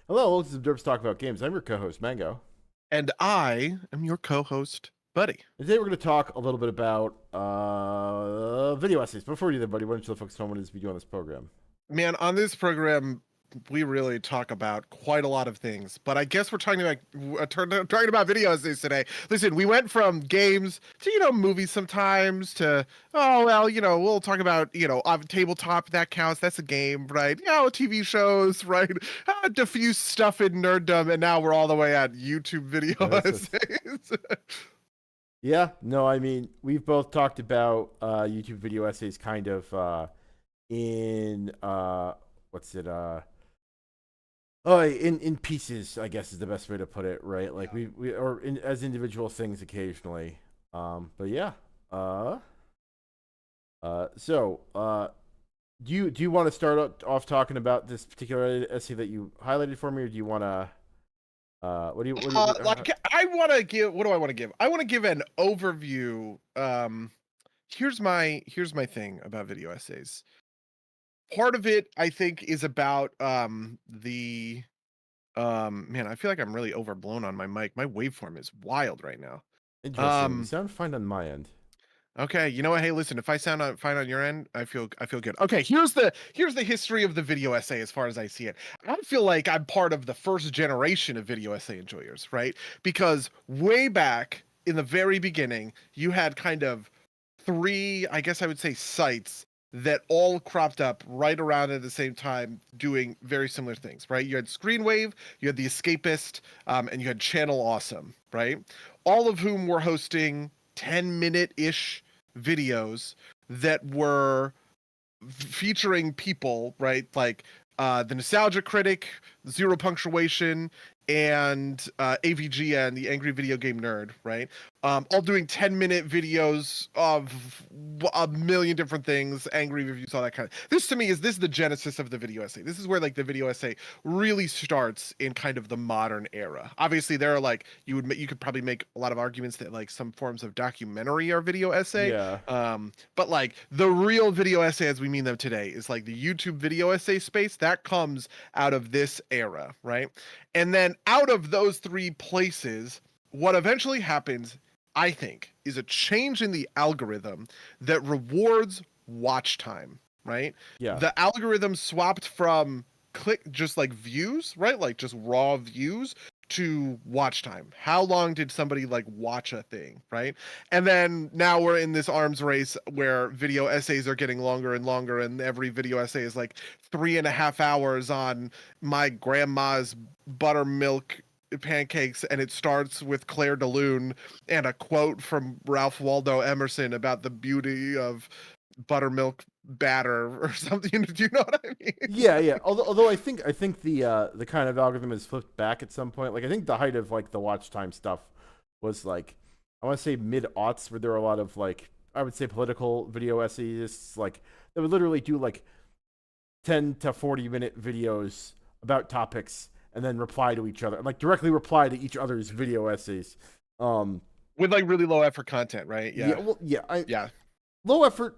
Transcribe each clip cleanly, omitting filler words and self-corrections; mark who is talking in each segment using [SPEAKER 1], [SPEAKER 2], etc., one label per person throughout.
[SPEAKER 1] Hello, this is Derps Talk About Games. I'm your co-host, Mango.
[SPEAKER 2] And I am your co-host, Buddy.
[SPEAKER 1] And today we're going to talk a little bit about video essays. Before we do that, buddy, why don't you let folks know what it is we do on this program?
[SPEAKER 2] Man, on this program, we really talk about quite a lot of things, but I guess we're talking about video essays today. Listen, we went from games to movies sometimes to we'll talk about tabletop, that counts, that's a game, right? TV shows, right? Diffuse stuff in nerddom, and now we're all the way at YouTube video essays.
[SPEAKER 1] Yeah, no, I mean, we've both talked about YouTube video essays kind of in what's it oh, in pieces, I guess is the best way to put it, right? Like we or as individual things occasionally. But yeah. So do you want to start off talking about this particular essay that you highlighted for me, or do you want to what do you
[SPEAKER 2] I want to give, what do I want to give? I want to give an overview. Here's my thing about video essays. Part of it, I think, is about the man, I feel like I'm really overblown on my mic. My waveform is wild right now.
[SPEAKER 1] Interesting. You sound fine on my end.
[SPEAKER 2] Okay, you know what? Hey, listen, if I sound fine on your end, I feel good. Okay, here's the history of the video essay as far as I see it. I feel like I'm part of the first generation of video essay enjoyers, right? Because way back in the very beginning, you had kind of three, I guess I would say, sites that all cropped up right around at the same time doing very similar things, right? You had Screenwave, you had The Escapist, and you had Channel Awesome, right? All of whom were hosting 10-minute-ish videos that were featuring people, right? Like the Nostalgia Critic, Zero Punctuation, and AVGN, the Angry Video Game Nerd, right? All doing 10-minute videos of a million different things, angry reviews, all that kind of. This to me is the genesis of the video essay. This is where like the video essay really starts in kind of the modern era. Obviously, there are like you could probably make a lot of arguments that like some forms of documentary are video essay.
[SPEAKER 1] Yeah.
[SPEAKER 2] But like the real video essay as we mean them today is like the YouTube video essay space that comes out of this era, right? And then out of those three places, what eventually happens, I think, is a change in the algorithm that rewards watch time, right?
[SPEAKER 1] Yeah.
[SPEAKER 2] The algorithm swapped from just like views, right? Like just raw views to watch time. How long did somebody like watch a thing, right? And then now we're in this arms race where video essays are getting longer and longer, and every video essay is like 3.5 hours on my grandma's buttermilk pancakes, and it starts with Claire de Lune and a quote from Ralph Waldo Emerson about the beauty of buttermilk batter or something. Do you know what I mean?
[SPEAKER 1] Yeah. Although I think the kind of algorithm has flipped back at some point. Like I think the height of like the watch time stuff was like I want to say mid aughts, where there were a lot of like I would say political video essayists like that would literally do like 10 to 40 minute videos about topics and then reply to each other, like directly reply to each other's video essays.
[SPEAKER 2] With like really low effort content, right? Yeah.
[SPEAKER 1] Yeah. Low effort.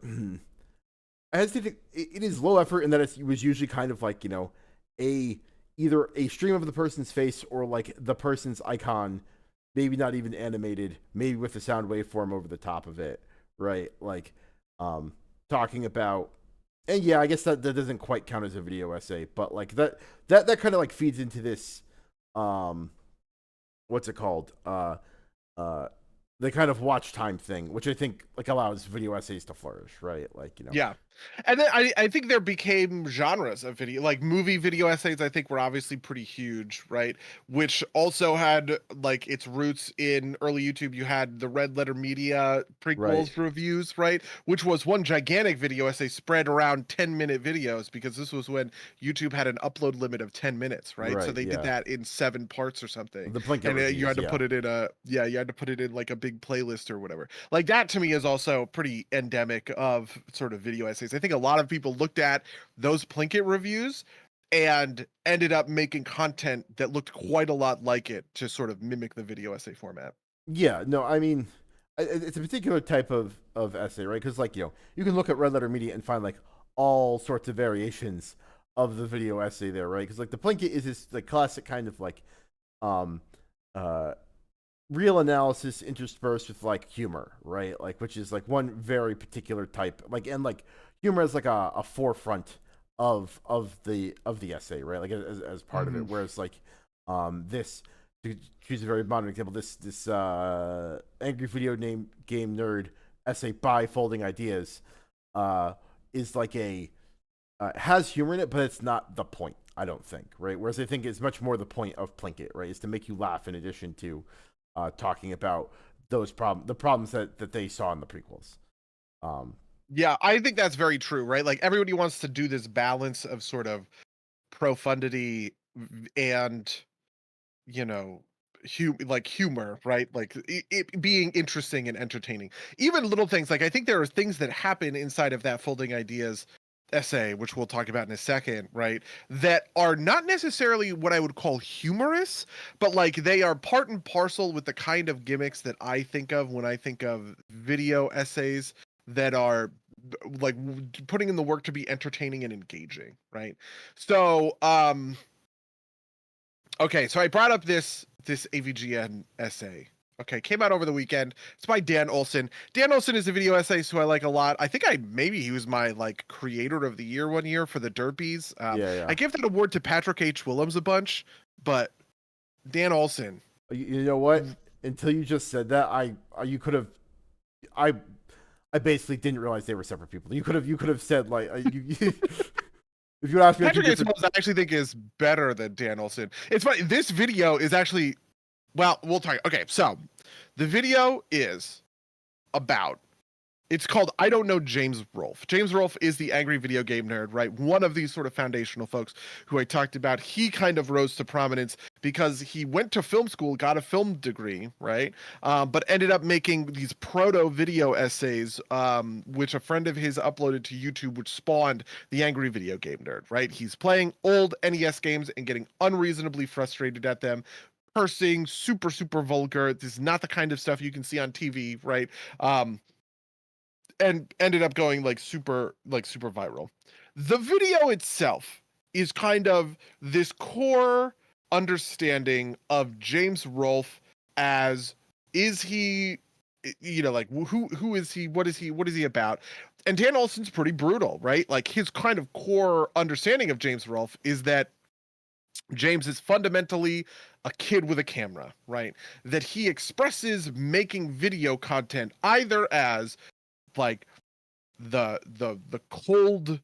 [SPEAKER 1] I hesitate. It is low effort in that it was usually kind of like either a stream of the person's face or like the person's icon, maybe not even animated, maybe with a sound waveform over the top of it, right? Like, talking about, and yeah, I guess that doesn't quite count as a video essay, but like that kind of like feeds into this, what's it called? The kind of watch time thing, which I think like allows video essays to flourish, right? Like,
[SPEAKER 2] Yeah. And then I think there became genres of video, like movie video essays, I think were obviously pretty huge, right? Which also had like its roots in early YouTube. You had the Red Letter Media
[SPEAKER 1] Right.
[SPEAKER 2] prequels reviews, right? Which was one gigantic video essay spread around 10-minute videos, because this was when YouTube had an upload limit of 10 minutes, right? So
[SPEAKER 1] Right.
[SPEAKER 2] they did
[SPEAKER 1] Yeah.
[SPEAKER 2] that in 7 parts or something.
[SPEAKER 1] The blanket
[SPEAKER 2] And you
[SPEAKER 1] reviews.
[SPEAKER 2] had to
[SPEAKER 1] Yeah.
[SPEAKER 2] put it in you had to put it in like a big playlist or whatever. Like that to me is also pretty endemic of sort of video essays. I think a lot of people looked at those Plinkett reviews and ended up making content that looked quite a lot like it to sort of mimic the video essay format.
[SPEAKER 1] Yeah. No, I mean, it's a particular type of essay, right? Because like you can look at Red Letter Media and find like all sorts of variations of the video essay there, right? Because like the Plinkett is this like classic kind of like um uh real analysis interspersed with like humor, right? Like which is like one very particular type, like and like humor is like a forefront of the essay, right? Like as part of it. Whereas like this, to choose a very modern example, this angry video game nerd essay by Folding Ideas is like a has humor in it, but it's not the point, I don't think, right? Whereas I think it's much more the point of Plinkett, right? Is to make you laugh in addition to talking about the problems that they saw in the prequels.
[SPEAKER 2] Yeah, I think that's very true, right? Like everybody wants to do this balance of sort of profundity and, you know, like humor, right? Like it being interesting and entertaining. Even little things like I think there are things that happen inside of that Folding Ideas essay, which we'll talk about in a second, right? That are not necessarily what I would call humorous, but like they are part and parcel with the kind of gimmicks that I think of when I think of video essays that are like putting in the work to be entertaining and engaging, right? So, okay, so I brought up this AVGN essay. Okay, came out over the weekend. It's by Dan Olson. Dan Olson is a video essayist who I like a lot. I think maybe he was my like creator of the year one year for the Derpies.
[SPEAKER 1] Yeah.
[SPEAKER 2] I give that award to Patrick H. Willems a bunch, but Dan Olson.
[SPEAKER 1] You know what? Until you just said that, you could have, I basically didn't realize they were separate people. You could have said like if you asked me,
[SPEAKER 2] Patrick H. Willems I actually think is better than Dan Olson. It's funny. This video is actually, well, we'll talk. Okay, so the video is about. It's called I Don't Know James Rolfe. James Rolfe is the angry video game nerd, right? One of these sort of foundational folks who I talked about. He kind of rose to prominence because he went to film school, got a film degree, right? But ended up making these proto video essays, which a friend of his uploaded to YouTube, which spawned the angry video game nerd, right? He's playing old NES games and getting unreasonably frustrated at them. Cursing, super, super vulgar. This is not the kind of stuff you can see on TV, right? And ended up going like super viral. The video itself is kind of this core understanding of James Rolfe as, is he, you know, like who is he? What is he about? And Dan Olson's pretty brutal, right? Like his kind of core understanding of James Rolfe is that James is fundamentally a kid with a camera, right? That he expresses making video content either as like the cold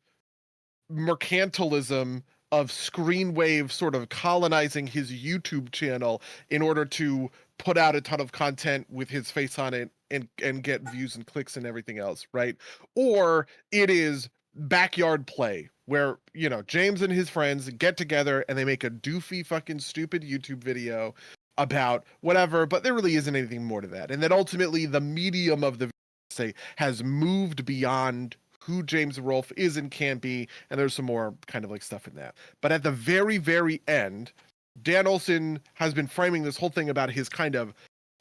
[SPEAKER 2] mercantilism of Screenwave sort of colonizing his YouTube channel in order to put out a ton of content with his face on it and get views and clicks and everything else, right? Or it is backyard play where, you know, James and his friends get together and they make a doofy fucking stupid YouTube video about whatever, but there really isn't anything more to that. And that ultimately the medium of the say has moved beyond who James Rolfe is and can be, and there's some more kind of like stuff in that. But at the very, very end, Dan Olson has been framing this whole thing about his kind of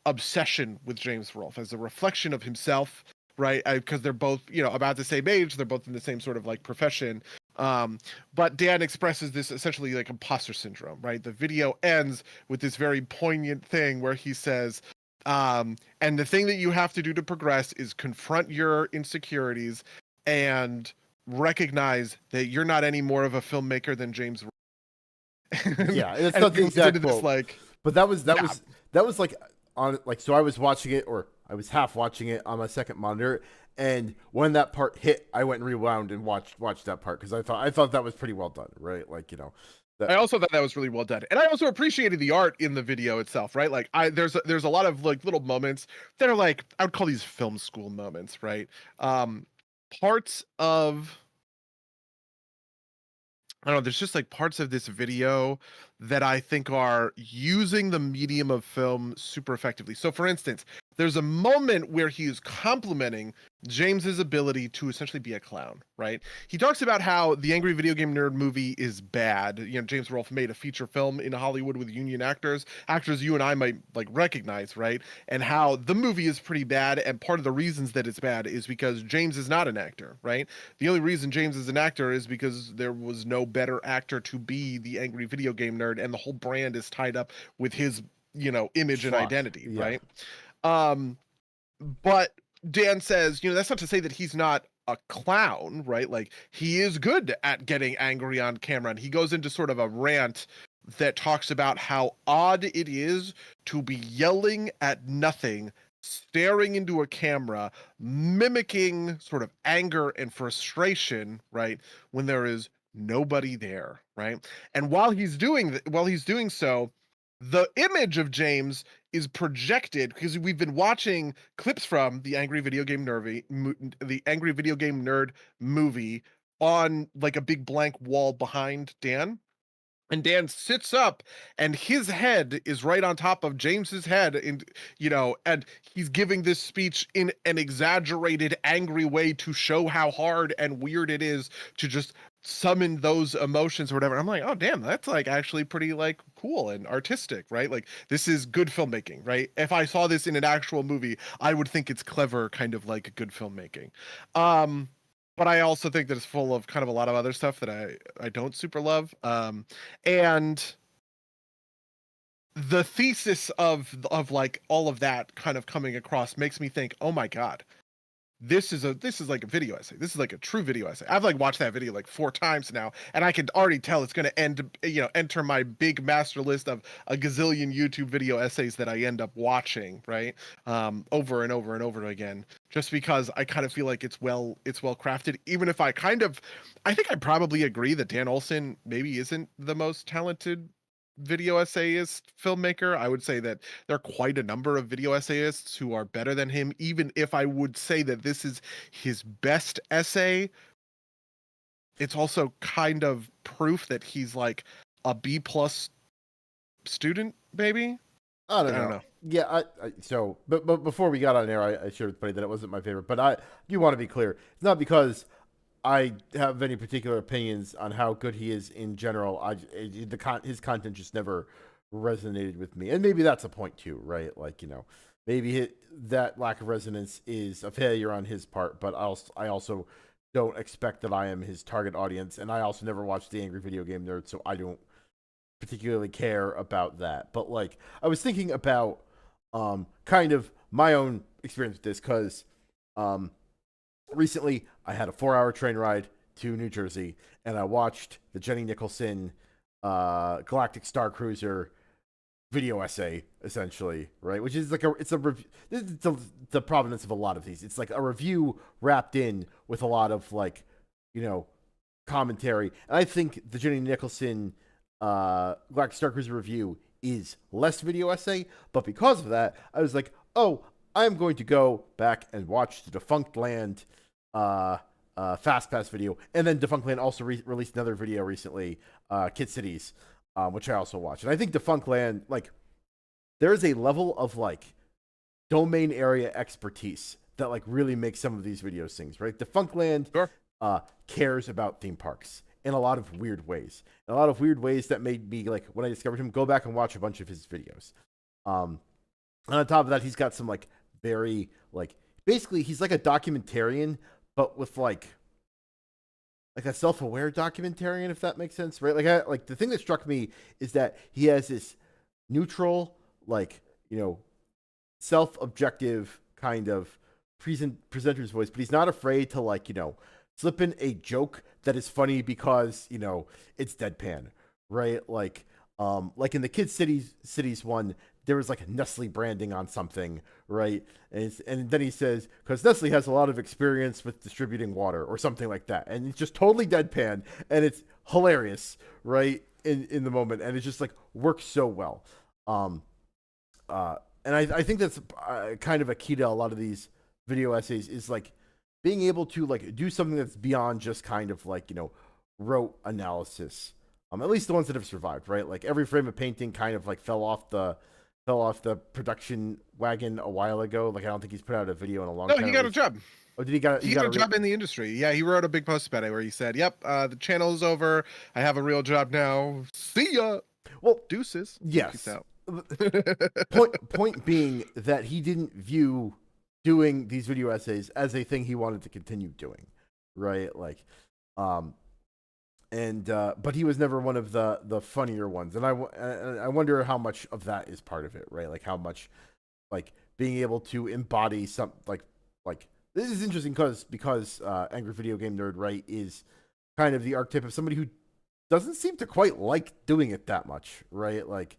[SPEAKER 2] obsession with James Rolfe as a reflection of himself, right? Because they're both, you know, about the same age, they're both in the same sort of like profession. But Dan expresses this essentially like imposter syndrome, right? The video ends with this very poignant thing where he says, and the thing that you have to do to progress is confront your insecurities and recognize that you're not any more of a filmmaker than James.
[SPEAKER 1] Yeah, it's not the exact quote,
[SPEAKER 2] like,
[SPEAKER 1] but that was like on like, so I was watching it, or I was half watching it on my second monitor, and when that part hit, I went and rewound and watched that part because I thought that was pretty well done, right? Like, you know.
[SPEAKER 2] I also thought that was really well done, and I also appreciated the art in the video itself, right? Like, there's a lot of like little moments that are like, I would call these film school moments, right? Parts of, I don't know, there's just like parts of this video that I think are using the medium of film super effectively. So, for instance, there's a moment where he is complimenting James's ability to essentially be a clown, right? He talks about how the Angry Video Game Nerd movie is bad. You know, James Rolfe made a feature film in Hollywood with union actors you and I might like recognize, right? And how the movie is pretty bad, and part of the reasons that it's bad is because James is not an actor, right? The only reason James is an actor is because there was no better actor to be the Angry Video Game Nerd, and the whole brand is tied up with his, you know, image and
[SPEAKER 1] Schlock.
[SPEAKER 2] identity,
[SPEAKER 1] Yeah.
[SPEAKER 2] right? But Dan says, you know, that's not to say that he's not a clown, right? Like, he is good at getting angry on camera, and he goes into sort of a rant that talks about how odd it is to be yelling at nothing, staring into a camera, mimicking sort of anger and frustration, right, when there is nobody there, right? And while he's doing so, the image of James is projected, because we've been watching clips from the Angry Video Game Nerd movie on like a big blank wall behind Dan. And Dan sits up, and his head is right on top of James's head, and you know, and he's giving this speech in an exaggerated, angry way to show how hard and weird it is to just summon those emotions or whatever. I'm like, oh damn, that's like actually pretty like cool and artistic, right? Like, this is good filmmaking, right? If I saw this in an actual movie, I would think it's clever, kind of like good filmmaking. But I also think that it's full of kind of a lot of other stuff that I don't super love. And the thesis of like all of that kind of coming across makes me think, oh my God, this is like a video essay. This is like a true video essay. I've like watched that video like 4 times now, and I can already tell it's going to enter my big master list of a gazillion YouTube video essays that I end up watching, right? Over and over and over again, just because I kind of feel like it's well crafted. Even if I think I probably agree that Dan Olson maybe isn't the most talented video essayist filmmaker. I would say that there are quite a number of video essayists who are better than him. Even if I would say that this is his best essay, it's also kind of proof that he's like a B+ student, maybe.
[SPEAKER 1] I don't know. Yeah, but before we got on air, I shared with Buddy that it wasn't my favorite. But I do want to be clear. It's not because I have any particular opinions on how good he is in general. His content just never resonated with me, and maybe that's a point too, right? Like, you know, maybe that lack of resonance is a failure on his part. But I also don't expect that I am his target audience, and I also never watched the Angry Video Game Nerd, so I don't particularly care about that. But like, I was thinking about kind of my own experience with this, because recently I had a 4-hour train ride to New Jersey, and I watched the Jenny Nicholson Galactic Star Cruiser video essay, essentially, right? Which is like the provenance of a lot of these. It's like a review wrapped in with a lot of, like, you know, commentary. And I think the Jenny Nicholson Galactic Star Cruiser review is less video essay, but because of that, I was like, oh, I'm going to go back and watch the Defunct Land Fast Pass video. And then Defunct Land also released another video recently, Kid Cities, which I also watched. And I think Defunct Land, like, there's a level of like domain area expertise that like really makes some of these videos things, right? Defunct Land cares about theme parks in a lot of weird ways. In a lot of weird ways that made me, like, when I discovered him, go back and watch a bunch of his videos. And on top of that, he's got some like very, like, basically he's like a documentarian, but with like a self-aware documentarian, if that makes sense, right? Like the thing that struck me is that he has this neutral, like, you know, self-objective kind of presenter's voice, but he's not afraid to, like, you know, slip in a joke that is funny because, you know, it's deadpan, right? Like in the Kid Cities one, there was like Nestle branding on something, right? And then he says, because Nestle has a lot of experience with distributing water or something like that. And it's just totally deadpan, and it's hilarious, right? In the moment. And it just like works so well. And I think that's kind of a key to a lot of these video essays, is like being able to like do something that's beyond just kind of like, you know, rote analysis. At least the ones that have survived, right? Like every frame of painting kind of like fell off the fell off the production wagon a while ago. Like I don't think he's put out a video in a long
[SPEAKER 2] No,
[SPEAKER 1] time.
[SPEAKER 2] he
[SPEAKER 1] At
[SPEAKER 2] got a
[SPEAKER 1] least.
[SPEAKER 2] job.
[SPEAKER 1] Oh, did he got?
[SPEAKER 2] He
[SPEAKER 1] He
[SPEAKER 2] got
[SPEAKER 1] got
[SPEAKER 2] a job in the industry. Yeah, he wrote a big post about it where he said, "Yep, the channel is over. I have a real job now. See ya.
[SPEAKER 1] Well,
[SPEAKER 2] Deuces." Peace
[SPEAKER 1] yes.
[SPEAKER 2] out.
[SPEAKER 1] Point being that he didn't view doing these video essays as a thing he wanted to continue doing, right? Like, um, and but he was never one of the funnier ones, and I wonder how much of that is part of it, right? Like how much like being able to embody some like this is interesting because Angry Video Game Nerd, right, is kind of the archetype of somebody who doesn't seem to quite like doing it that much, right? Like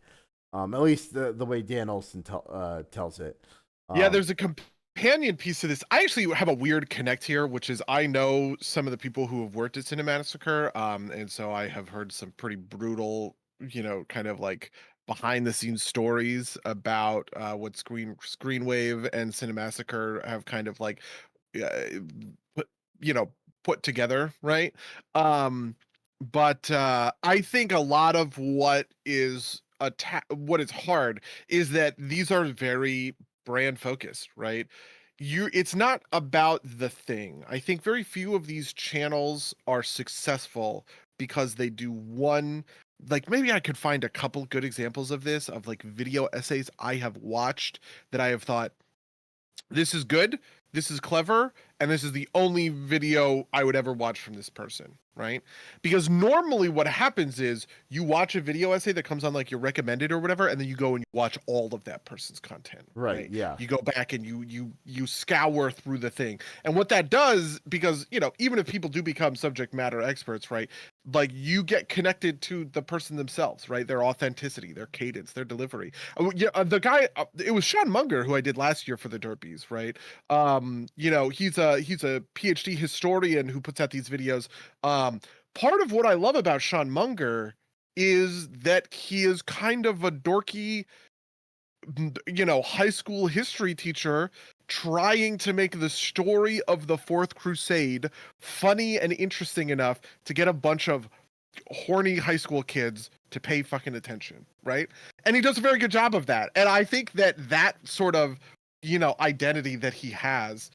[SPEAKER 1] at least the way Dan Olson tells it.
[SPEAKER 2] Yeah, there's a companion piece to this. I actually have a weird connect here, which is I know some of the people who have worked at Cinemassacre, and so I have heard some pretty brutal, kind of like behind the scenes stories about what Screenwave and Cinemassacre have kind of like put put together, right? Um, but I think a lot of what is hard is that these are very brand focused, right? It's not about the thing. I think very few of these channels are successful because they do one, like maybe I could find a couple good examples of this, of like video essays I have watched that I have thought, this is good, this is clever, and this is the only video I would ever watch from this person, right? Because normally what happens is you watch a video essay that comes on like your recommended or whatever, and then you go and you watch all of that person's content,
[SPEAKER 1] right, yeah,
[SPEAKER 2] you go back and you scour through the thing. And what that does, because even if people do become subject matter experts, right, like you get connected to the person themselves, right, their authenticity, their cadence, their delivery. The guy, it was Sean Munger who I did last year for the Derpies, right? He's a PhD historian who puts out these videos. Part of what I love about Sean Munger is that he is kind of a dorky, high school history teacher trying to make the story of the Fourth Crusade funny and interesting enough to get a bunch of horny high school kids to pay fucking attention, right? And he does a very good job of that. And I think that sort of, identity that he has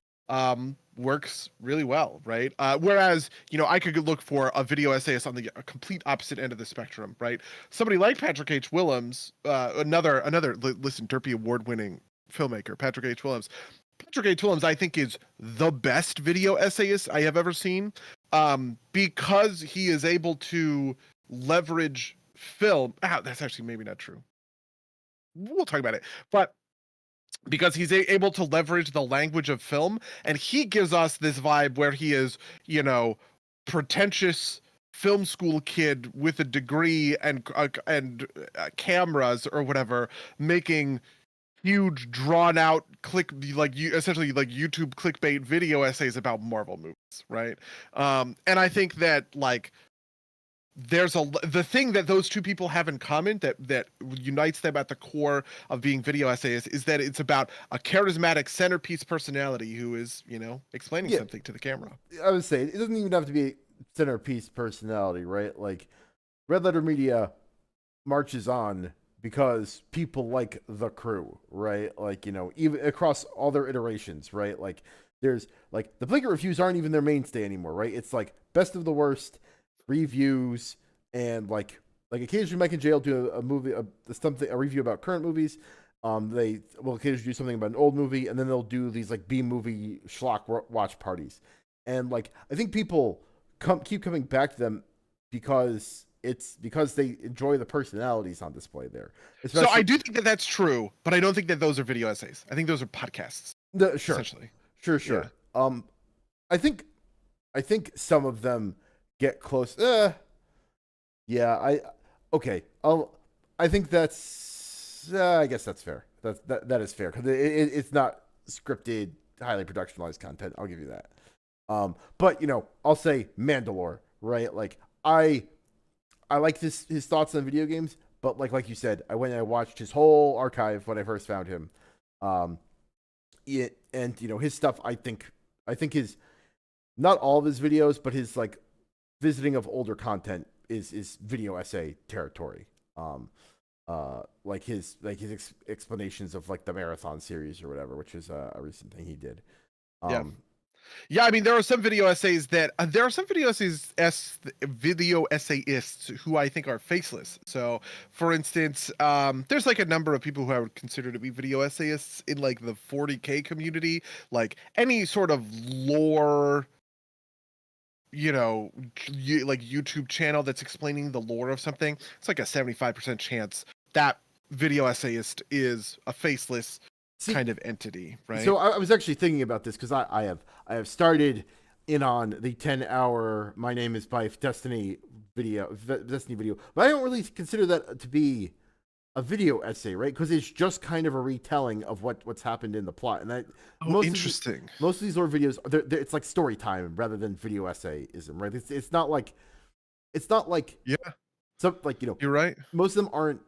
[SPEAKER 2] works really well, right? Whereas, I could look for a video essayist on the complete opposite end of the spectrum, right? Somebody like Patrick H. Willems, listen, Derpy award-winning filmmaker, Patrick H. Willems. Patrick H. Willems, I think, is the best video essayist I have ever seen, because he is able to leverage film. That's actually maybe not true. We'll talk about it. But because he's able to leverage the language of film, and he gives us this vibe where he is, pretentious film school kid with a degree and cameras or whatever, making huge drawn out essentially like YouTube clickbait video essays about Marvel movies, right? And I think that like the thing that those two people have in common that unites them at the core of being video essayists is that it's about a charismatic centerpiece personality who is, explaining something to the camera.
[SPEAKER 1] I would say it doesn't even have to be a centerpiece personality, right? Like Red Letter Media marches on because people like the crew, right? Like, even across all their iterations, right? Like there's like the blanket reviews aren't even their mainstay anymore, right? It's like best of the worst reviews, and like occasionally Mike and Jay will do a movie, a review about current movies. They will occasionally do something about an old movie, and then they'll do these like B movie schlock watch parties. And like I think people keep coming back to them because they enjoy the personalities on display there.
[SPEAKER 2] So I do think that that's true, but I don't think that those are video essays. I think those are podcasts.
[SPEAKER 1] Sure,
[SPEAKER 2] essentially.
[SPEAKER 1] Sure. Yeah. I think some of them get close. Yeah. Okay. I think that's. I guess that's fair. That is fair because it's not scripted, highly productionalized content. I'll give you that. But I'll say Mandalore, right? Like I like his thoughts on video games, but like you said, I went and I watched his whole archive when I first found him. His stuff. I think his, not all of his videos, but his like visiting of older content is video essay territory. explanations of like the marathon series or whatever, which is a recent thing he did.
[SPEAKER 2] Yeah. Yeah, I mean, there are some video essays that there are some video essayists who I think are faceless. So, for instance, there's like a number of people who I would consider to be video essayists in like the 40K community, like any sort of lore, like YouTube channel that's explaining the lore of something. It's like a 75% chance that video essayist is a faceless
[SPEAKER 1] See,
[SPEAKER 2] kind of entity, right?
[SPEAKER 1] So I was actually thinking about this because I have started in on the 10-hour My Name is Bife Destiny video, but I don't really consider that to be a video essay, right? Because it's just kind of a retelling of what's happened in the plot, and
[SPEAKER 2] Interesting.
[SPEAKER 1] Most of these lore videos, it's like story time rather than video essayism, right? It's not like
[SPEAKER 2] Yeah, you're right.
[SPEAKER 1] most of them aren't.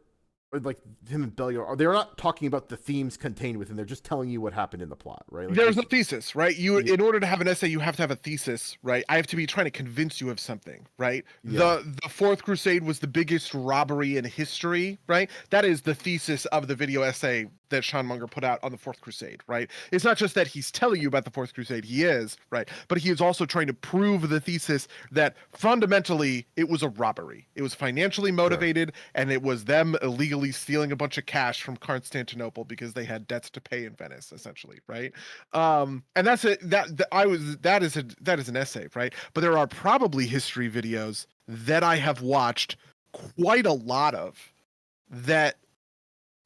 [SPEAKER 1] Or like him and Bellier, they're not talking about the themes contained within. They're just telling you what happened in the plot, right? Like
[SPEAKER 2] There's a thesis, right? In order to have an essay, you have to have a thesis, right? I have to be trying to convince you of something, right?
[SPEAKER 1] Yeah.
[SPEAKER 2] The Fourth Crusade was the biggest robbery in history, right? That is the thesis of the video essay that Sean Munger put out on the Fourth Crusade, right? It's not just that he's telling you about the Fourth Crusade, he is, right? But he is also trying to prove the thesis that fundamentally it was a robbery. It was financially motivated, and it was them illegally stealing a bunch of cash from Constantinople because they had debts to pay in Venice, essentially, right? And that's it. That is an essay, right? But there are probably history videos that I have watched quite a lot of that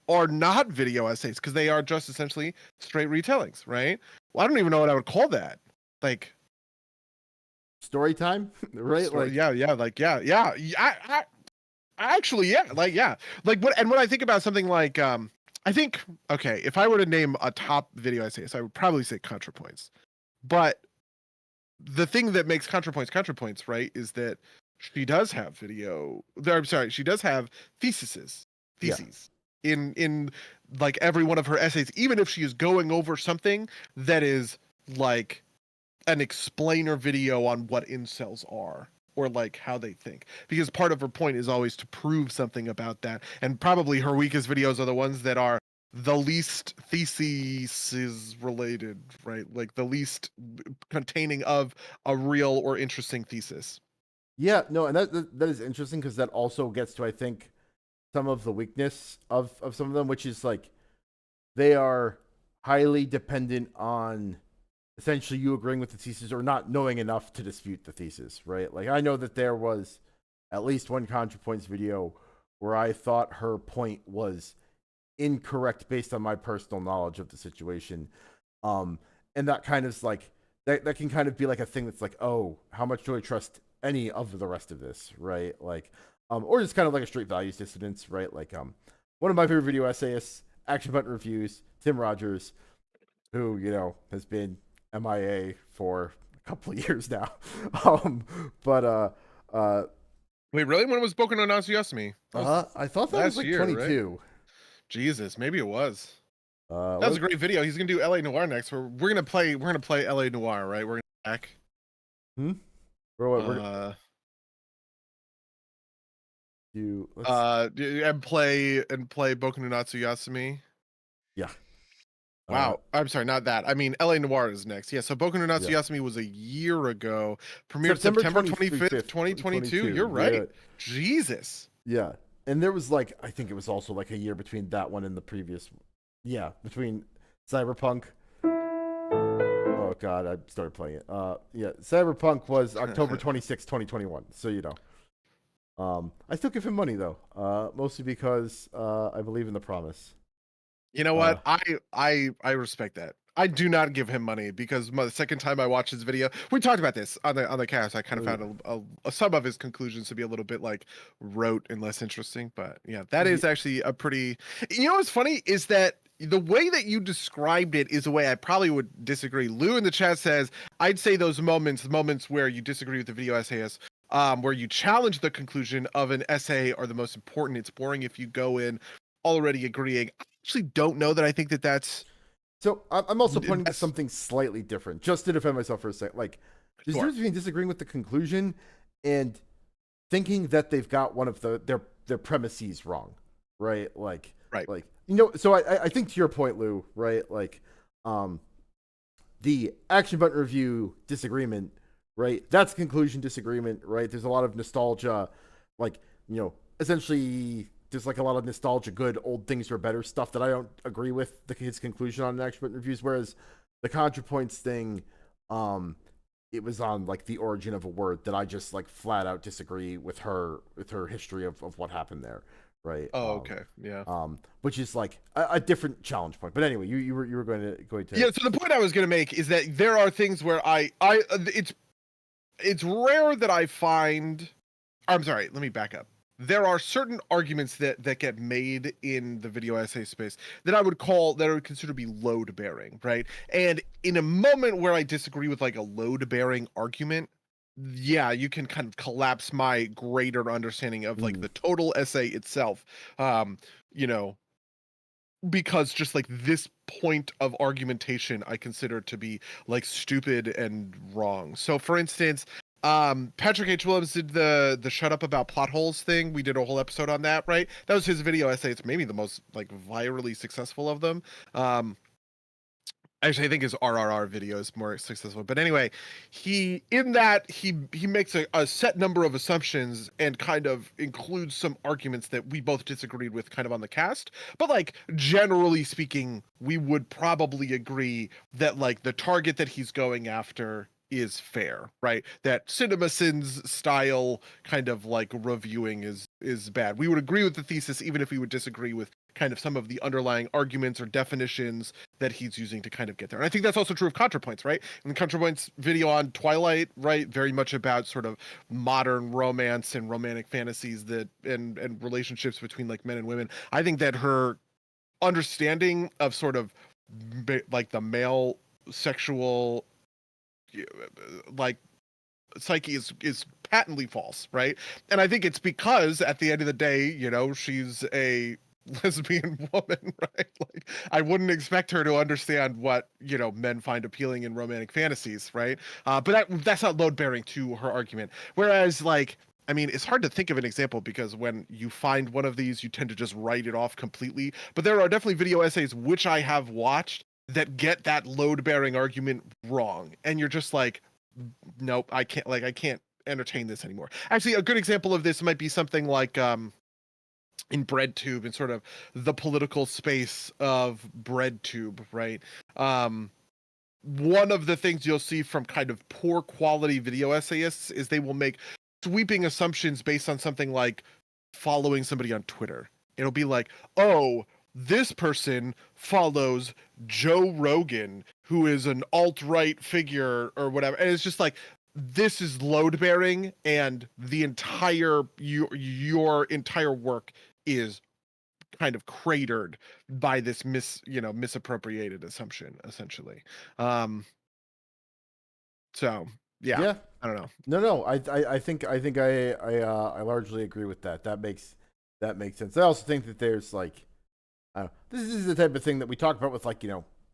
[SPEAKER 2] are not video essays because they are just essentially straight retellings, right? Well, I don't even know what I would call that. Like
[SPEAKER 1] story time, right?
[SPEAKER 2] Actually, yeah. Like when I think about something like I think, okay, if I were to name a top video essayist, I would probably say ContraPoints. But the thing that makes ContraPoints, right, is that she does have she does have theses in like every one of her essays, even if she is going over something that is like an explainer video on what incels are or like how they think, because part of her point is always to prove something about that. And probably her weakest videos are the ones that are the least theses related, right? Like the least containing of a real or interesting thesis.
[SPEAKER 1] Yeah, no, and that is interesting because that also gets to, I think, some of the weakness of some of them, which is like they are highly dependent on essentially you agreeing with the thesis or not knowing enough to dispute the thesis, right? Like I know that there was at least one ContraPoints video where I thought her point was incorrect based on my personal knowledge of the situation. And that kind of like that can kind of be like a thing that's like, oh, how much do I trust any of the rest of this, right? Like or just kind of like a straight values dissonance, right? Like one of my favorite video essayists, Action Button Reviews, Tim Rogers, who, has been MIA for a couple of years now. But
[SPEAKER 2] wait, really? When was Boku no Natsuyasumi?
[SPEAKER 1] I thought that was like year, 22. Right?
[SPEAKER 2] Jesus, maybe it was. That was a great video. He's gonna do LA Noir next. We're gonna play LA Noir, right? We're gonna back.
[SPEAKER 1] Bro,
[SPEAKER 2] and play Boku no Natsuyasumi.
[SPEAKER 1] Yeah.
[SPEAKER 2] Wow. I'm sorry, not that. I mean, LA Noir is next. Yeah, so Boku no Natsuyasumi was a year ago. Premiered September 25th, 2022. You're right. Yeah. Jesus.
[SPEAKER 1] Yeah. And there was like, I think it was also like a year between that one and the previous. Yeah, between Cyberpunk. Oh, God, I started playing it. Yeah, Cyberpunk was October 26, 2021. So, I still give him money, though, mostly because I believe in the promise.
[SPEAKER 2] You know what? I respect that. I do not give him money because the second time I watched his video, we talked about this on the cast. I kind of found some of his conclusions to be a little bit like rote and less interesting. But yeah, that is actually a pretty. You know what's funny is that the way that you described it is a way I probably would disagree. Lou in the chat says, I'd say those moments where you disagree with the video essayist, where you challenge the conclusion of an essay are the most important. It's boring if you go in already agreeing. I actually don't know that I think that that's.
[SPEAKER 1] So I'm also pointing to something slightly different, just to defend myself for a second. Like, there's a difference between disagreeing with the conclusion and thinking that they've got one of their premises wrong. right?
[SPEAKER 2] Right.
[SPEAKER 1] So I think to your point, Lou, right? Um, the action button review disagreement, right? That's conclusion disagreement, right? There's a lot of nostalgia, like, essentially there's like a lot of nostalgia, good old things are better stuff that I don't agree with his conclusion on action button reviews. Whereas the ContraPoints thing, um, it was on like the origin of a word that I just like flat out disagree with her history of what happened there, right?
[SPEAKER 2] Oh, okay. Yeah.
[SPEAKER 1] Which is like a different challenge point. But anyway, you were going to
[SPEAKER 2] Yeah. So the point I was going to make is that there are things where it's rare that I find. I'm sorry. Let me back up. There are certain arguments that get made in the video essay space that I would consider to be load bearing, right? And in a moment where I disagree with like a load bearing argument, yeah, you can kind of collapse my greater understanding of like the total essay itself. Um, you know, because just like this point of argumentation I consider to be like stupid and wrong. So for instance, Patrick H. Williams did the shut up about plot holes thing. We did a whole episode on that, right? That was his video essay. It's maybe the most like virally successful of them. Actually, I think his RRR video is more successful. But anyway, he makes a set number of assumptions and kind of includes some arguments that we both disagreed with kind of on the cast. But like generally speaking, we would probably agree that like the target that he's going after is fair, right? That CinemaSins style kind of like reviewing is bad. We would agree with the thesis even if we would disagree with kind of some of the underlying arguments or definitions that he's using to kind of get there. And I think that's also true of ContraPoints, right? And ContraPoints video on Twilight, right? Very much about sort of modern romance and romantic fantasies that and relationships between like men and women. I think that her understanding of sort of like the male sexual like psyche is patently false, right? And I think it's because at the end of the day, she's a lesbian woman, right? Like I wouldn't expect her to understand what men find appealing in romantic fantasies, right? But that's not load bearing to her argument. Whereas, like, I mean, it's hard to think of an example because when you find one of these, you tend to just write it off completely. But there are definitely video essays which I have watched that get that load bearing argument wrong, and you're just like, nope, I can't entertain this anymore. Actually, a good example of this might be something like in BreadTube and sort of the political space of BreadTube, right? One of the things you'll see from kind of poor quality video essayists is they will make sweeping assumptions based on something like following somebody on Twitter. It'll be like, oh, this person follows Joe Rogan, who is an alt-right figure or whatever. And it's just like, this is load bearing, and the entire your entire work is kind of cratered by this misappropriated assumption, essentially. So yeah,
[SPEAKER 1] Yeah.
[SPEAKER 2] I don't know.
[SPEAKER 1] No. I largely agree with that. That makes sense. I also think that there's like, this is the type of thing that we talk about with like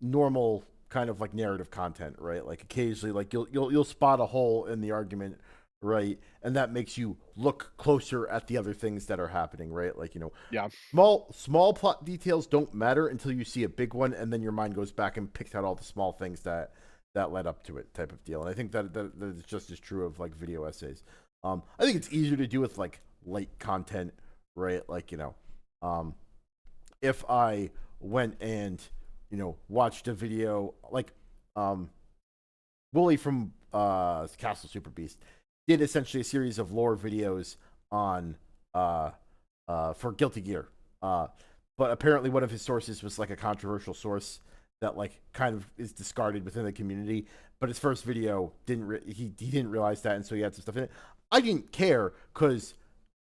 [SPEAKER 1] normal kind of like narrative content, right? Like occasionally, like you'll spot a hole in the argument, right? And that makes you look closer at the other things that are happening, right? Like
[SPEAKER 2] Yeah.
[SPEAKER 1] small plot details don't matter until you see a big one, and then your mind goes back and picks out all the small things that led up to it, type of deal. And I think that is just as true of like video essays. I think it's easier to do with like light content, right? Like if I went and watched a video like Wooly from Castle Super Beast did essentially a series of lore videos on for Guilty Gear. But apparently one of his sources was like a controversial source that like kind of is discarded within the community. But his first video he didn't realize that, and so he had some stuff in it. I didn't care because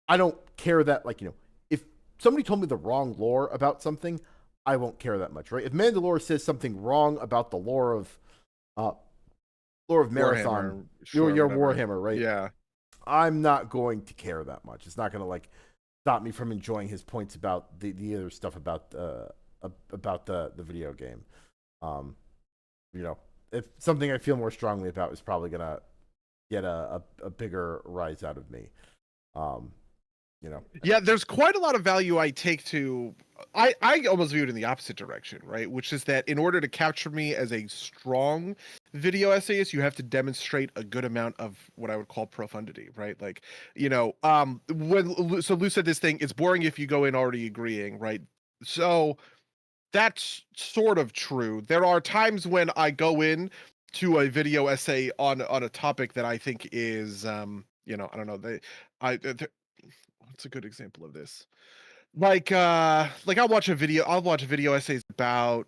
[SPEAKER 1] I don't care that like if somebody told me the wrong lore about something, I won't care that much, right? If Mandalore says something wrong about the lore of Marathon,
[SPEAKER 2] Sure,
[SPEAKER 1] your
[SPEAKER 2] whatever.
[SPEAKER 1] Warhammer, right?
[SPEAKER 2] Yeah.
[SPEAKER 1] I'm not going to care that much. It's not going to like stop me from enjoying his points about the other stuff about the video game. If something I feel more strongly about is probably gonna get a bigger rise out of me. you know.
[SPEAKER 2] Yeah, there's quite a lot of value I take to I almost view it in the opposite direction, right? Which is that in order to capture me as a strong video essayist, you have to demonstrate a good amount of what I would call profundity, right? Like, so Lou said this thing, it's boring if you go in already agreeing, right? So that's sort of true. There are times when I go in to a video essay on a topic that I think is I don't know, what's a good example of this? Like I'll watch video essays about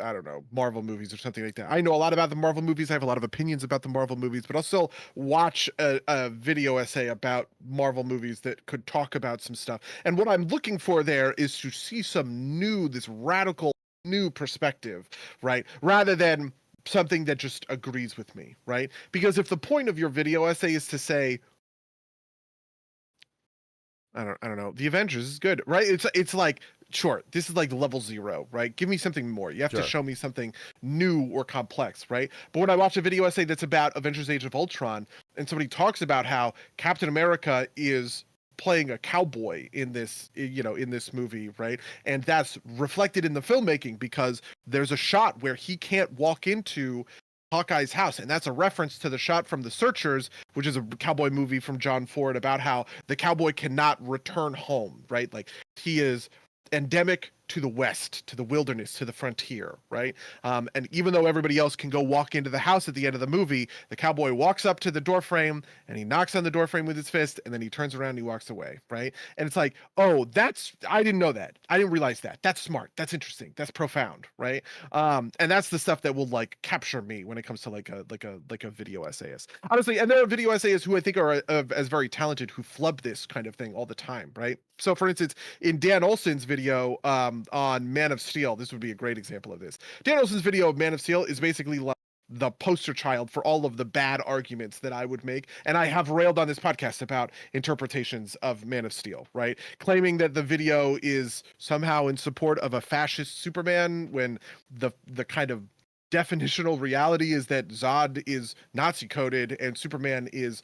[SPEAKER 2] I don't know, Marvel movies or something like that. I know a lot about the Marvel movies. I have a lot of opinions about the Marvel movies, but I'll still watch a video essay about Marvel movies that could talk about some stuff. And what I'm looking for there is to see this radical new perspective, right? Rather than something that just agrees with me, right? Because if the point of your video essay is to say, I don't know. The Avengers is good, right? It's like, sure, this is like level 0, right? Give me something more. You have to
[SPEAKER 1] Sure.
[SPEAKER 2] show me something new or complex, right? But when I watch a video essay that's about Avengers Age of Ultron and somebody talks about how Captain America is playing a cowboy in this movie, right? And that's reflected in the filmmaking because there's a shot where he can't walk into Hawkeye's house, and that's a reference to the shot from The Searchers, which is a cowboy movie from John Ford about how the cowboy cannot return home, right? Like he is endemic to the west, to the wilderness, to the frontier, right? And even though everybody else can go walk into the house at the end of the movie, the cowboy walks up to the doorframe and he knocks on the doorframe with his fist, and then he turns around and he walks away, right? And it's like, oh, I didn't know that. I didn't realize that. That's smart. That's interesting. That's profound, right? And that's the stuff that will like capture me when it comes to like a video essayist, honestly. And there are video essayists who I think are as very talented who flub this kind of thing all the time, right? So for instance, in Dan Olson's video on Man of Steel, this would be a great example of this. Dan Olson's video of Man of Steel is basically like the poster child for all of the bad arguments that I would make. And I have railed on this podcast about interpretations of Man of Steel, right? Claiming that the video is somehow in support of a fascist Superman when the kind of definitional reality is that Zod is Nazi coded and Superman is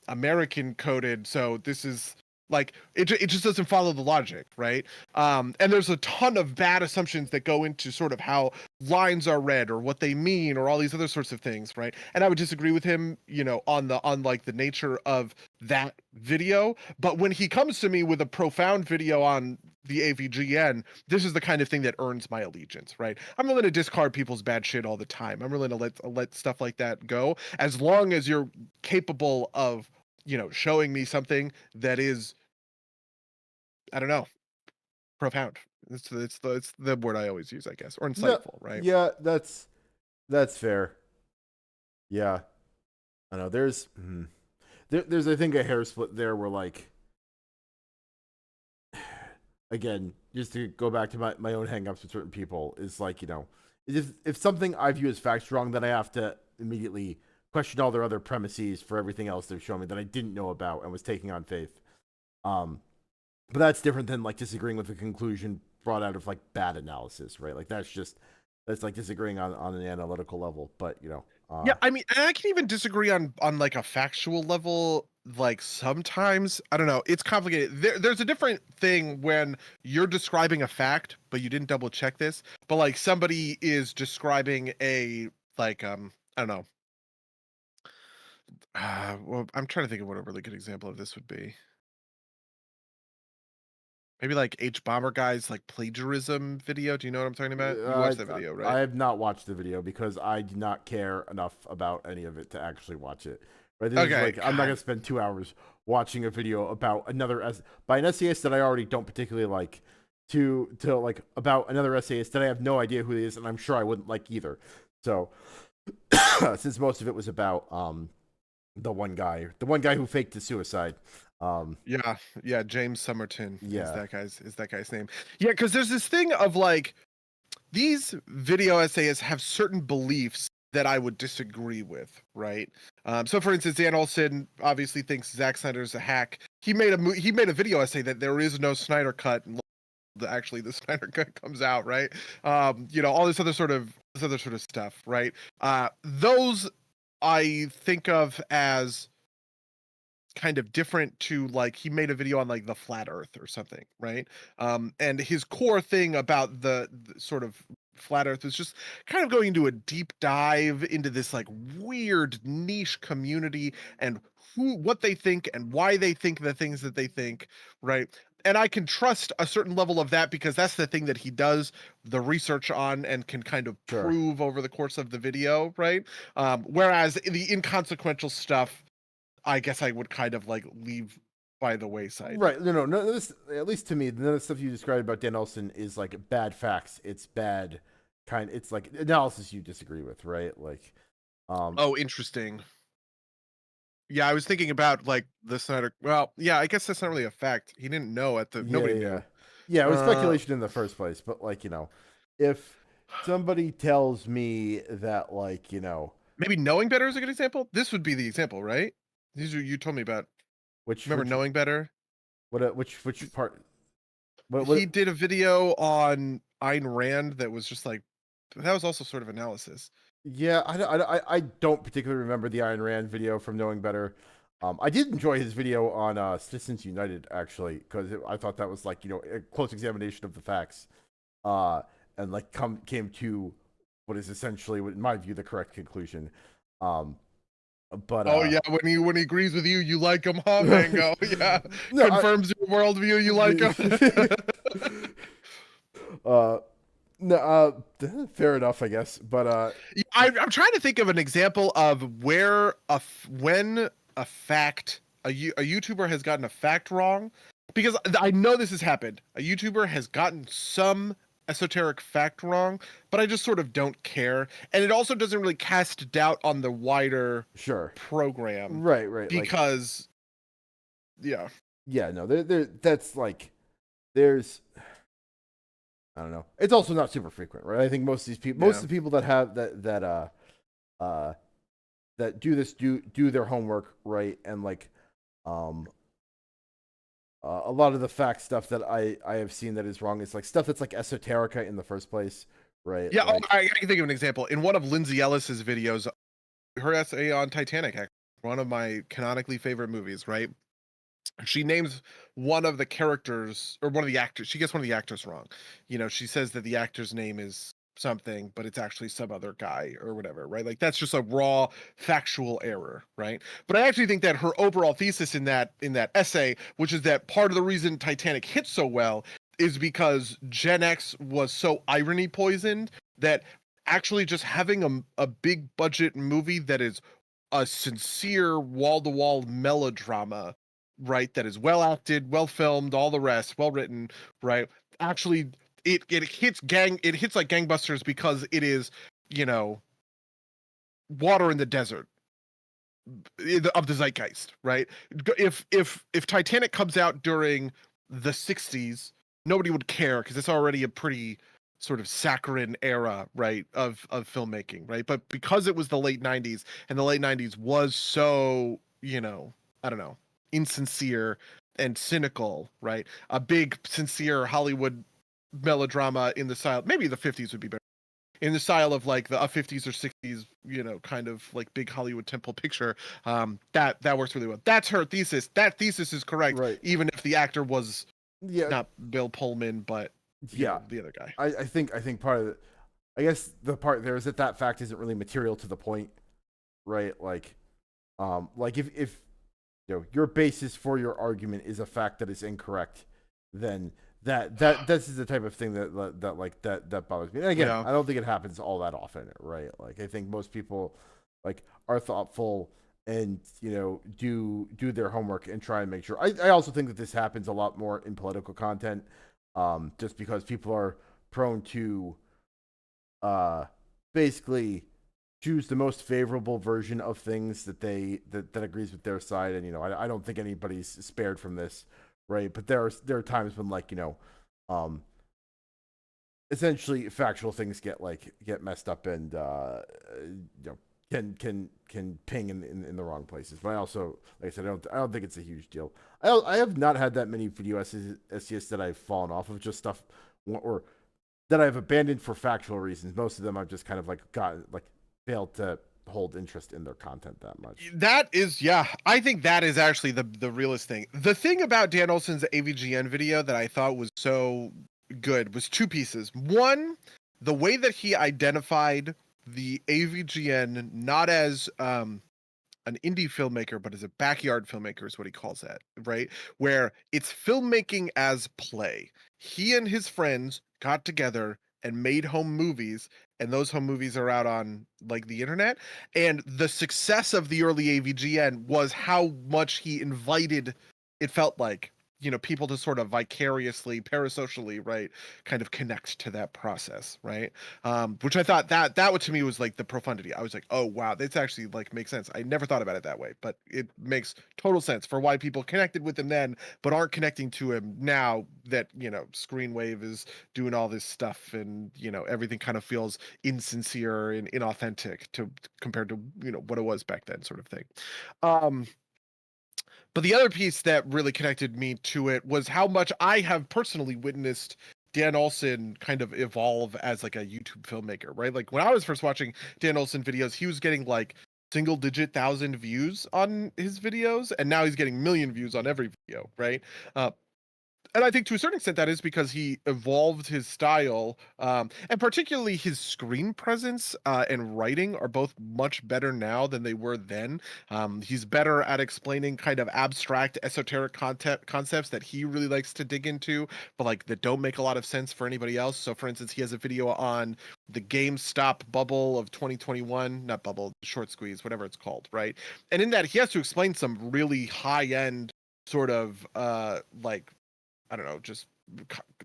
[SPEAKER 2] American coded. So this is like it just doesn't follow the logic, right? And there's a ton of bad assumptions that go into sort of how lines are read or what they mean or all these other sorts of things, right? And I would disagree with him, on like the nature of that video. But when he comes to me with a profound video on the AVGN, this is the kind of thing that earns my allegiance, right? I'm willing to discard people's bad shit all the time. I'm willing to let stuff like that go as long as you're capable of showing me something that is, I don't know, profound. It's the word I always use, I guess, or
[SPEAKER 1] No,
[SPEAKER 2] insightful, right?
[SPEAKER 1] yeah, that's fair. Yeah, I know. There's I think a hair split there where like again, just to go back to my own hangups with certain people is like if something I view as facts wrong, then I have to immediately question all their other premises for everything else they've shown me that I didn't know about and was taking on faith. But that's different than like disagreeing with the conclusion brought out of like bad analysis, right? Like that's like disagreeing on an analytical level. But
[SPEAKER 2] Yeah, I mean, and I can even disagree on like a factual level. Like sometimes, I don't know, it's complicated. There's a different thing when you're describing a fact, but you didn't double check this. But like somebody is describing a I don't know. Well, I'm trying to think of what a really good example of this would be. Maybe like H Bomber Guy's like plagiarism video. Do you know what I'm talking about? You watched that video,
[SPEAKER 1] I
[SPEAKER 2] right?
[SPEAKER 1] have not watched the video because I do not care enough about any of it to actually watch it. Right? This is
[SPEAKER 2] Okay,
[SPEAKER 1] like I'm not gonna
[SPEAKER 2] God.
[SPEAKER 1] spend 2 hours watching a video about by an essayist that I already don't particularly like to like about another essayist that I have no idea who he is and I'm sure I wouldn't like either. So since most of it was about the one guy who faked his suicide.
[SPEAKER 2] Yeah, yeah, James Somerton
[SPEAKER 1] Yeah.
[SPEAKER 2] is that guy's name. Yeah, because there's this thing of like these video essayists have certain beliefs that I would disagree with, right? So for instance, Dan Olson obviously thinks Zack Snyder's a hack. He made a video essay that there is no Snyder cut, and actually the Snyder cut comes out, right? All this other sort of stuff, right? Those I think of as kind of different to like he made a video on like the flat earth or something, right? And his core thing about the sort of flat earth is just kind of going into a deep dive into this like weird niche community and who what they think and why they think the things that they think, right? And I can trust a certain level of that because that's the thing that he does the research on and can kind of
[SPEAKER 1] Sure.
[SPEAKER 2] prove over the course of the video, right? Whereas the inconsequential stuff, I guess I would kind of like leave by the wayside.
[SPEAKER 1] Right. No. This, at least to me, none of the stuff you described about Dan Nelson is like bad facts. It's bad it's like analysis you disagree with, right? Like,
[SPEAKER 2] Oh, interesting. Yeah, I was thinking about like the Snyder. Well, yeah, I guess that's not really a fact. He didn't know at the
[SPEAKER 1] yeah,
[SPEAKER 2] nobody
[SPEAKER 1] yeah,
[SPEAKER 2] knew.
[SPEAKER 1] yeah. It was
[SPEAKER 2] Uh,
[SPEAKER 1] speculation in the first place, but like, if somebody tells me that, like,
[SPEAKER 2] Maybe knowing better is a good example. This would be the example, right? These are you told me about. Remember
[SPEAKER 1] which
[SPEAKER 2] knowing better?
[SPEAKER 1] which part,
[SPEAKER 2] He
[SPEAKER 1] what
[SPEAKER 2] did a video on Ayn Rand that was just like that was also sort of analysis.
[SPEAKER 1] Yeah, I don't particularly remember the Ayn Rand video from Knowing Better. I did enjoy his video on Citizens United, actually, because I thought that was like, a close examination of the facts, uh, and like came to what is essentially, in my view, the correct conclusion. Um, but
[SPEAKER 2] Oh yeah, when he agrees with you, you like him, huh, Mango? Yeah,
[SPEAKER 1] no,
[SPEAKER 2] confirms your worldview, you like him.
[SPEAKER 1] uh, no, fair enough, I guess. But
[SPEAKER 2] I'm trying to think of an example of where when a fact a YouTuber has gotten a fact wrong, because I know this has happened. A YouTuber has gotten some esoteric fact wrong, but I just sort of don't care, and it also doesn't really cast doubt on the wider
[SPEAKER 1] sure,
[SPEAKER 2] program
[SPEAKER 1] right, like,
[SPEAKER 2] because yeah,
[SPEAKER 1] yeah, no, that's like, there's, I don't know. It's also not super frequent, right? I think most of these people, most
[SPEAKER 2] yeah.
[SPEAKER 1] of the people that have uh that do this do their homework, right? And like, um a lot of the fact stuff that I have seen that is wrong is like stuff that's like esoterica in the first place, right?
[SPEAKER 2] Yeah, oh,
[SPEAKER 1] Like,
[SPEAKER 2] I can think of an example. In one of Lindsay Ellis's videos, her essay on Titanic, one of my canonically favorite movies, right? She names one of the characters or one of the actors. She gets one of the actors wrong. She says that the actor's name is something, but it's actually some other guy or whatever, right? Like that's just a raw factual error, right? But I actually think that her overall thesis in that essay, which is that part of the reason Titanic hit so well is because Gen X was so irony poisoned that actually just having a big budget movie that is a sincere wall-to-wall melodrama, right, that is well acted, well filmed, all the rest, well written, right, actually it hits like gangbusters because it is, you know water in the desert of the zeitgeist, right? If Titanic comes out during the 60s, nobody would care because it's already a pretty sort of saccharine era, right, of filmmaking, right? But because it was the late 90s and the late 90s was so, I don't know, insincere and cynical, right? A big sincere Hollywood melodrama in the style, maybe the 50s would be better, in the style of like the 50s or 60s, kind of like big Hollywood temple picture. That works really well. That's her thesis. That thesis is correct,
[SPEAKER 1] right.
[SPEAKER 2] even if the actor was
[SPEAKER 1] Yeah,
[SPEAKER 2] not Bill Pullman, but
[SPEAKER 1] yeah.
[SPEAKER 2] the other guy.
[SPEAKER 1] I think part of I guess the part there is that fact isn't really material to the point, right? Like, if your basis for your argument is a fact that is incorrect, then this is the type of thing that bothers me. And again,
[SPEAKER 2] Yeah.
[SPEAKER 1] I don't think it happens all that often, right? Like, I think most people like are thoughtful and do their homework and try and make sure. I also think that this happens a lot more in political content, just because people are prone to basically choose the most favorable version of things that agrees with their side. And I don't think anybody's spared from this, right? But there are times when, like, um essentially factual things get messed up, and can ping in the wrong places. But I also, like I said, I don't think it's a huge deal. I have not had that many video SCS that I've fallen off of, just stuff or that I've abandoned for factual reasons. Most of them I've just kind of like failed to hold interest in their content that much.
[SPEAKER 2] That is, yeah, I think that is actually the realest thing. The thing about Dan Olson's AVGN video that I thought was so good was two pieces. One, the way that he identified the AVGN not as an indie filmmaker, but as a backyard filmmaker is what he calls that, right? Where it's filmmaking as play. He and his friends got together and made home movies, and those home movies are out on like the internet. And the success of the early AVGN was how much he invited, it felt like, people to sort of vicariously, parasocially, right, kind of connect to that process, right? Which I thought that to me was like the profundity. I was like, oh wow, this actually like makes sense. I never thought about it that way, but it makes total sense for why people connected with him then, but aren't connecting to him now that Screenwave is doing all this stuff, and everything kind of feels insincere and inauthentic compared to what it was back then, sort of thing. But the other piece that really connected me to it was how much I have personally witnessed Dan Olson kind of evolve as like a YouTube filmmaker, right? Like when I was first watching Dan Olson videos, he was getting like single digit 1,000 views on his videos, and now he's getting million views on every video, right? And I think to a certain extent that is because he evolved his style, and particularly his screen presence and writing are both much better now than they were then. He's better at explaining kind of abstract, esoteric concepts that he really likes to dig into, but like that don't make a lot of sense for anybody else. So, for instance, he has a video on the GameStop bubble of 2021, not bubble, short squeeze, whatever it's called, right? And in that, he has to explain some really high end sort of like, I don't know, just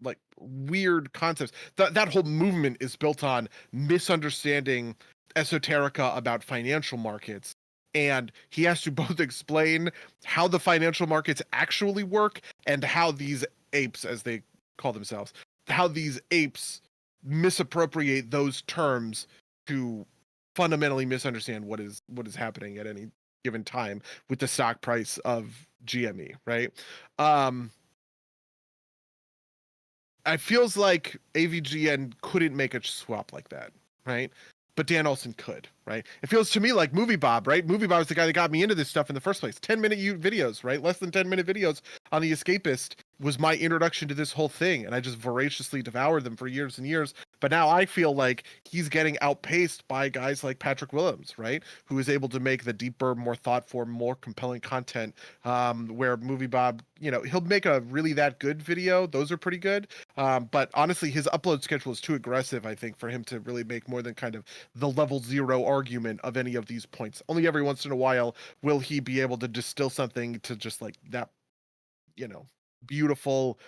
[SPEAKER 2] like weird concepts. That whole movement is built on misunderstanding esoterica about financial markets. And he has to both explain how the financial markets actually work and how these apes, as they call themselves, how these apes misappropriate those terms to fundamentally misunderstand what is happening at any given time with the stock price of GME, right? I feels like AVGN couldn't make a swap like that, right? But Dan Olson could, right? It feels to me like Movie Bob, right? Movie Bob is the guy that got me into this stuff in the first place. 10-minute videos, right? Less than 10-minute videos on The Escapist was my introduction to this whole thing, and I just voraciously devoured them for years and years. But now I feel like he's getting outpaced by guys like Patrick Willems, right? Who is able to make the deeper, more thoughtful, more compelling content, where Movie Bob, he'll make a really that good video. Those are pretty good. But honestly, his upload schedule is too aggressive, I think, for him to really make more than kind of the level zero argument of any of these points. Only every once in a while will he be able to distill something to just like that, beautiful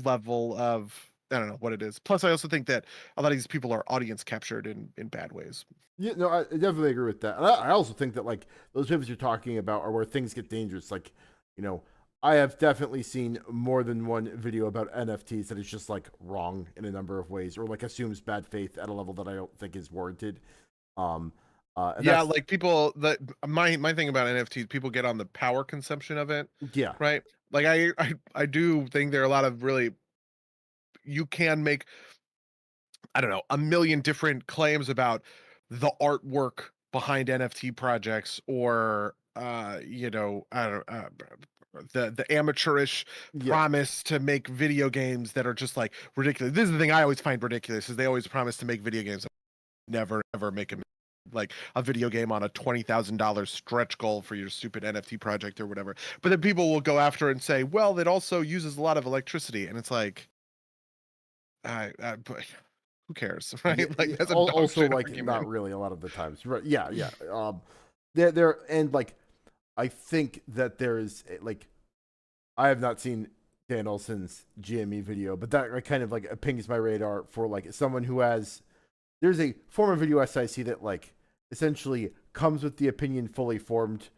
[SPEAKER 2] level of, I don't know what it is. Plus, I also think that a lot of these people are audience captured in bad ways.
[SPEAKER 1] Yeah, no, I definitely agree with that. And I also think that like those videos you're talking about are where things get dangerous. Like, I have definitely seen more than one video about NFTs that is just like wrong in a number of ways, or like assumes bad faith at a level that I don't think is warranted.
[SPEAKER 2] Yeah, like people that my thing about NFTs, people get on the power consumption of it.
[SPEAKER 1] Yeah,
[SPEAKER 2] right. Like I do think there are a lot of really, you can make, I don't know, a million different claims about the artwork behind NFT projects, or I don't the amateurish promise to make video games that are just like ridiculous. This is the thing I always find ridiculous, is they always promise to make video games, never ever make them, like a video game on a $20,000 stretch goal for your stupid NFT project or whatever. But then people will go after and say, well, it also uses a lot of electricity, and it's like, who cares, right?
[SPEAKER 1] Yeah,
[SPEAKER 2] like that's
[SPEAKER 1] also like
[SPEAKER 2] argument.
[SPEAKER 1] not really a lot of the times, right? Yeah. There and like I think that there is like, I have not seen Dan Olson's GME video, but that like, kind of like pings my radar for like someone who has. There's a form of video essay I see that like essentially comes with the opinion fully formed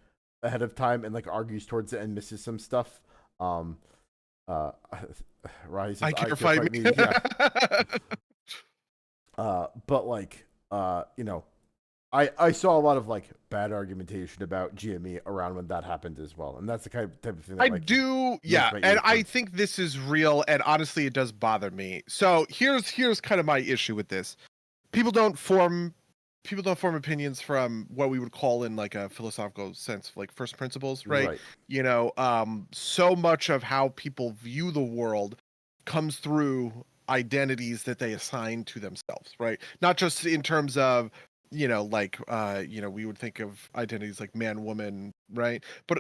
[SPEAKER 1] ahead of time and like argues towards it and misses some stuff. Right,
[SPEAKER 2] I can't fight me.
[SPEAKER 1] Yeah. But like, I saw a lot of like bad argumentation about GME around when that happened as well, and that's the type of thing that,
[SPEAKER 2] I
[SPEAKER 1] like,
[SPEAKER 2] do, yeah, and I think this is real, and honestly, it does bother me. So here's kind of my issue with this: people don't form people don't form opinions from what we would call in like a philosophical sense, like first principles, right?
[SPEAKER 1] Right.
[SPEAKER 2] You know, so much of how people view the world comes through identities that they assign to themselves, right? Not just in terms of, you know, like you know, we would think of identities like man, woman, right? But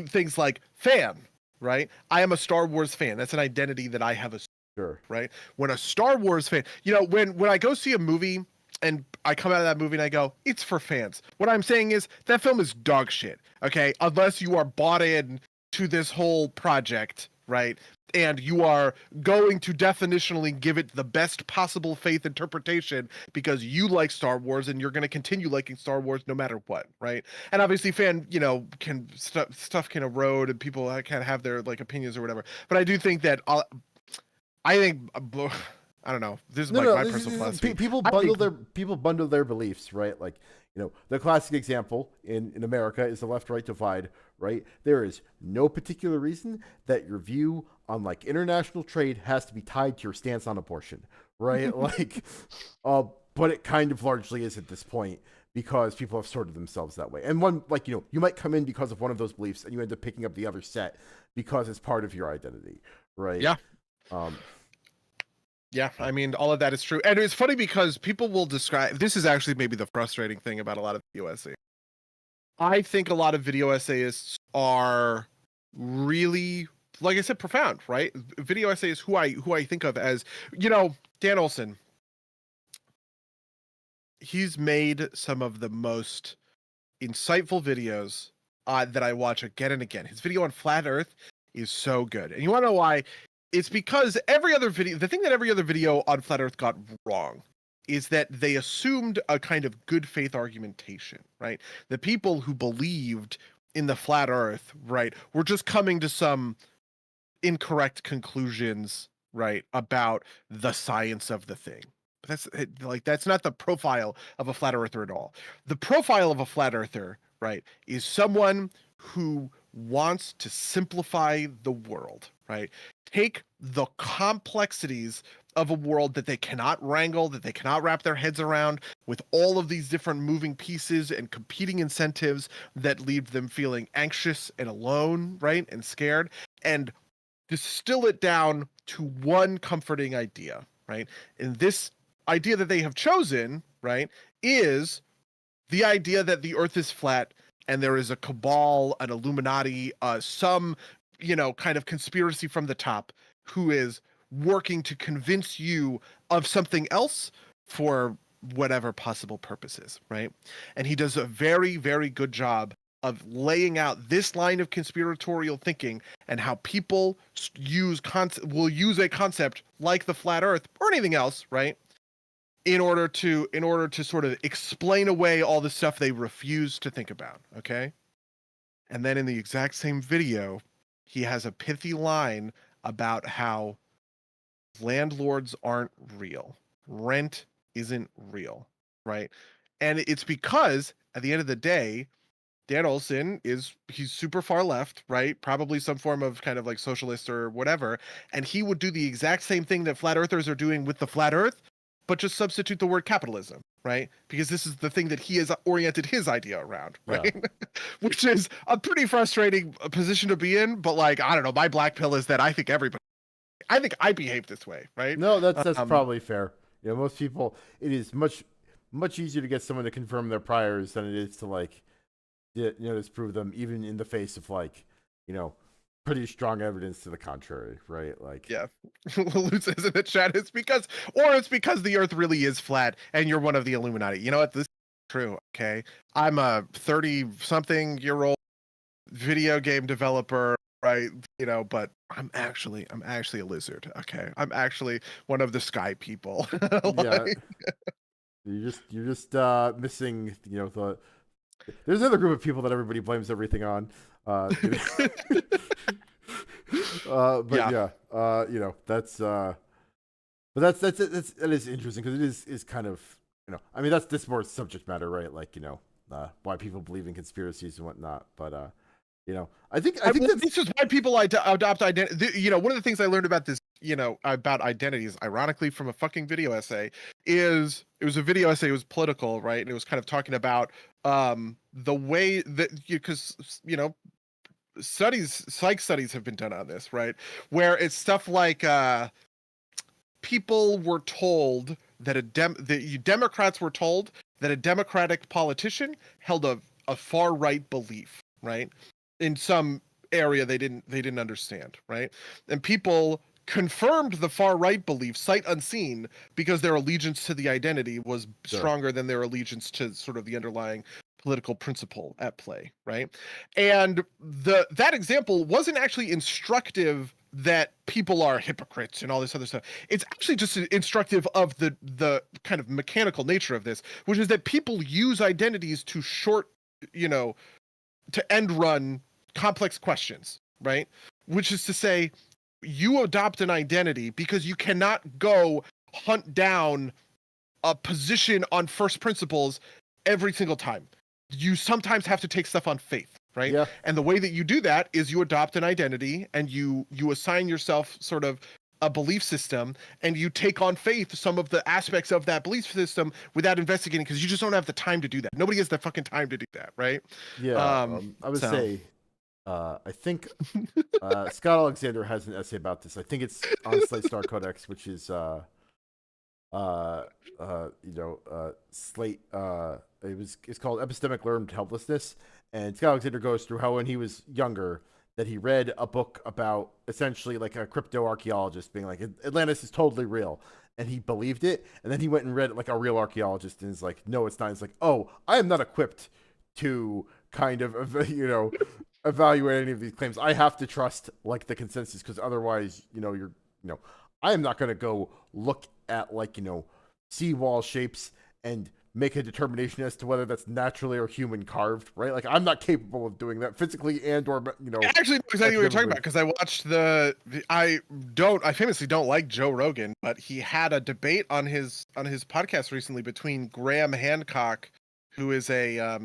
[SPEAKER 2] things like fan, right? I am a Star Wars fan. That's an identity that I have,
[SPEAKER 1] Sure.
[SPEAKER 2] right? When a Star Wars fan, you know, when I go see a movie and I come out of that movie and I go, it's for fans. What I'm saying is that film is dog shit, okay? Unless you are bought in to this whole project, right? And you are going to definitionally give it the best possible faith interpretation because you like Star Wars and you're going to continue liking Star Wars no matter what, right? And obviously fan, you know, can stuff can erode and people can have their like opinions or whatever. But I do think that I think I don't know. This is
[SPEAKER 1] No,
[SPEAKER 2] like
[SPEAKER 1] no.
[SPEAKER 2] my personal philosophy.
[SPEAKER 1] People bundle their beliefs, right? Like, you know, the classic example in America is the left-right divide, right? There is no particular reason that your view on like international trade has to be tied to your stance on abortion, right? Like, but it kind of largely is at this point because people have sorted themselves that way. And one, like, you know, you might come in because of one of those beliefs and you end up picking up the other set because it's part of your identity, right?
[SPEAKER 2] Yeah.
[SPEAKER 1] Um,
[SPEAKER 2] Yeah, I mean, all of that is true. And it's funny because people will describe this is actually maybe the frustrating thing about a lot of video essays. I think a lot of video essayists are really, like I said, profound, right? Video essayists who I think of as, you know, Dan Olson. He's made some of the most insightful videos that I watch again and again. His video on flat Earth is so good. And you want to know why? It's because every other video, the thing that every other video on flat Earth got wrong is that they assumed a kind of good faith argumentation, right? The people who believed in the flat Earth, right, were just coming to some incorrect conclusions, right, about the science of the thing. That's not the profile of a flat earther at all. The profile of a flat earther, right, is someone who wants to simplify the world, right? Take the complexities of a world that they cannot wrangle, that they cannot wrap their heads around, with all of these different moving pieces and competing incentives that leave them feeling anxious and alone, right, and scared, and distill it down to one comforting idea, right? And this idea that they have chosen, right, is the idea that the earth is flat and there is a cabal, an Illuminati, some, you know, kind of conspiracy from the top who is working to convince you of something else for whatever possible purposes, right? And he does a very, very good job of laying out this line of conspiratorial thinking and how people will use a concept like the flat earth or anything else, right? In order to sort of explain away all the stuff they refuse to think about, okay? And then in the exact same video, he has a pithy line about how landlords aren't real. Rent isn't real, right? And it's because at the end of the day, Dan Olson he's super far left, right? Probably some form of kind of like socialist or whatever. And he would do the exact same thing that flat earthers are doing with the flat earth, but just substitute the word capitalism, right? Because this is the thing that he has oriented his idea around, right? Yeah. Which is a pretty frustrating position to be in. But like, I don't know, my black pill is that I think I behave this way, right?
[SPEAKER 1] No, that's probably fair. You know, most people, it is much easier to get someone to confirm their priors than it is to like, you know, disprove them, even in the face of like, you know, pretty strong evidence to the contrary, right? Like,
[SPEAKER 2] yeah, Lou says in the chat, it's because the Earth really is flat, and you're one of the Illuminati. You know what? This is true. Okay, I'm a 30-something-year-old video game developer, right? You know, but I'm actually a lizard. Okay, I'm actually one of the sky people.
[SPEAKER 1] Like, yeah, you're just missing, you know, there's another group of people that everybody blames everything on. But yeah, you know, but that is interesting because it is kind of, you know, I mean, this more subject matter, right? Like, you know, why people believe in conspiracies and whatnot. But you know, I think
[SPEAKER 2] this is why people adopt identity. You know, one of the things I learned about this about identities, ironically from a fucking video essay, is it was a video essay, it was political, right? And it was kind of talking about the way that because psych studies have been done on this, right? Where it's stuff like people were told that Democrats were told that a Democratic politician held a far right belief, right? In some area they didn't understand, right? And people confirmed the far right belief sight unseen because their allegiance to the identity was stronger than their allegiance to sort of the underlying political principle at play, right? And that example wasn't actually instructive that people are hypocrites and all this other stuff. It's actually just instructive of the kind of mechanical nature of this, which is that people use identities to to end run complex questions, right? Which is to say, you adopt an identity because you cannot go hunt down a position on first principles every single time. You sometimes have to take stuff on faith, right?
[SPEAKER 1] Yeah.
[SPEAKER 2] And the way that you do that is you adopt an identity and you assign yourself sort of a belief system, and you take on faith some of the aspects of that belief system without investigating, because you just don't have the time to do that. Nobody has the fucking time to do that, right?
[SPEAKER 1] Yeah. I would say, I think Scott Alexander has an essay about this. I think it's on Slate Star Codex, which is Slate. It's called Epistemic Learned Helplessness, and Scott Alexander goes through how when he was younger that he read a book about essentially like a crypto archaeologist being like Atlantis is totally real, and he believed it, and then he went and read it like a real archaeologist and is like, no, it's not. It's like, oh, I am not equipped to kind of evaluate any of these claims. I have to trust like the consensus, because otherwise, I am not going to go look at like seawall shapes and make a determination as to whether that's naturally or human carved, right? Like, I'm not capable of doing that physically and or
[SPEAKER 2] I actually know exactly what you're talking about, because I watched I famously don't like Joe Rogan, but he had a debate on his podcast recently between Graham Hancock, who is a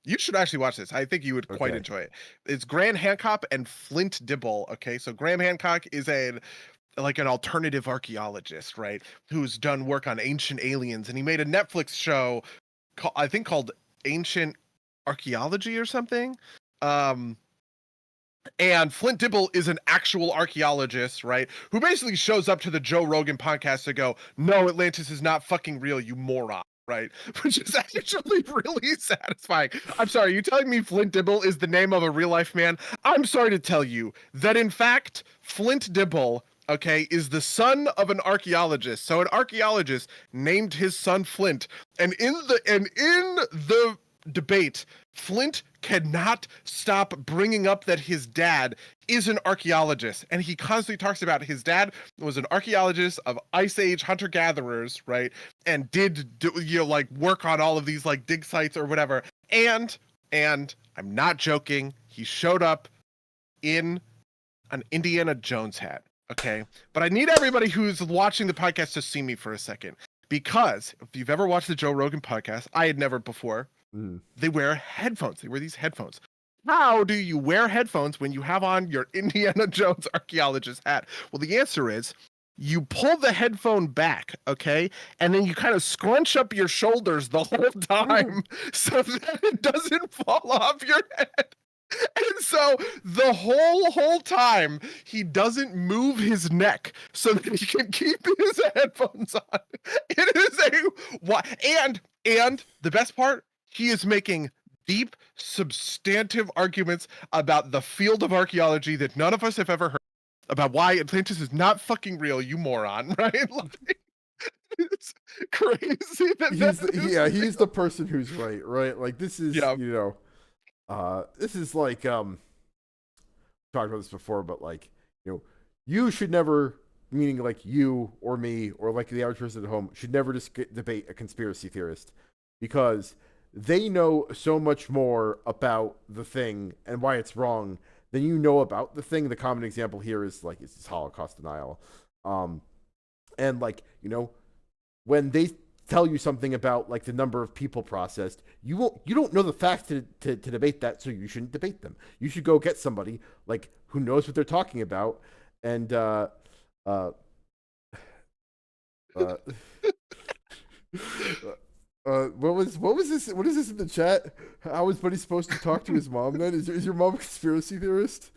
[SPEAKER 2] you should actually watch this. I think you would quite enjoy it. It's Graham Hancock and Flint Dibble. Okay, so Graham Hancock is an alternative archaeologist, right? Who's done work on ancient aliens, and he made a Netflix show called Ancient Archaeology or something. And Flint Dibble is an actual archaeologist, right? Who basically shows up to the Joe Rogan podcast to go, no, Atlantis is not fucking real, you moron. Right, which is actually really satisfying. I'm sorry, you telling me Flint Dibble is the name of a real life man? I'm sorry to tell you that in fact, Flint Dibble, is the son of an archaeologist. So an archaeologist named his son Flint, and in the debate, Flint cannot stop bringing up that his dad is an archaeologist, and he constantly talks about his dad was an archaeologist of Ice Age hunter-gatherers, right? And did work on all of these like dig sites or whatever. And I'm not joking, he showed up in an Indiana Jones hat. Okay, but I need everybody who's watching the podcast to see me for a second, because if you've ever watched the Joe Rogan podcast, I had never before. They wear headphones. They wear these headphones. How do you wear headphones when you have on your Indiana Jones archaeologist hat? Well, the answer is you pull the headphone back, okay? And then you kind of scrunch up your shoulders the whole time so that it doesn't fall off your head. And so the whole time he doesn't move his neck so that he can keep his headphones on. It is and the best part, he is making deep, substantive arguments about the field of archaeology that none of us have ever heard about, why Atlantis is not fucking real, you moron, right? Like, it's crazy that
[SPEAKER 1] he's the person who's right? Like, this is, this is like, talked about this before, but like, you should never, meaning like you or me or like the average person at home, should never debate a conspiracy theorist, because they know so much more about the thing and why it's wrong than you know about the thing. The common example here is like, it's Holocaust denial. And like, when they tell you something about like the number of people processed, you don't know the facts to debate that, so you shouldn't debate them. You should go get somebody like who knows what they're talking about and Uh, uh, what was this? What is this in the chat? How is Buddy supposed to talk to his mom? Then is your mom a conspiracy theorist?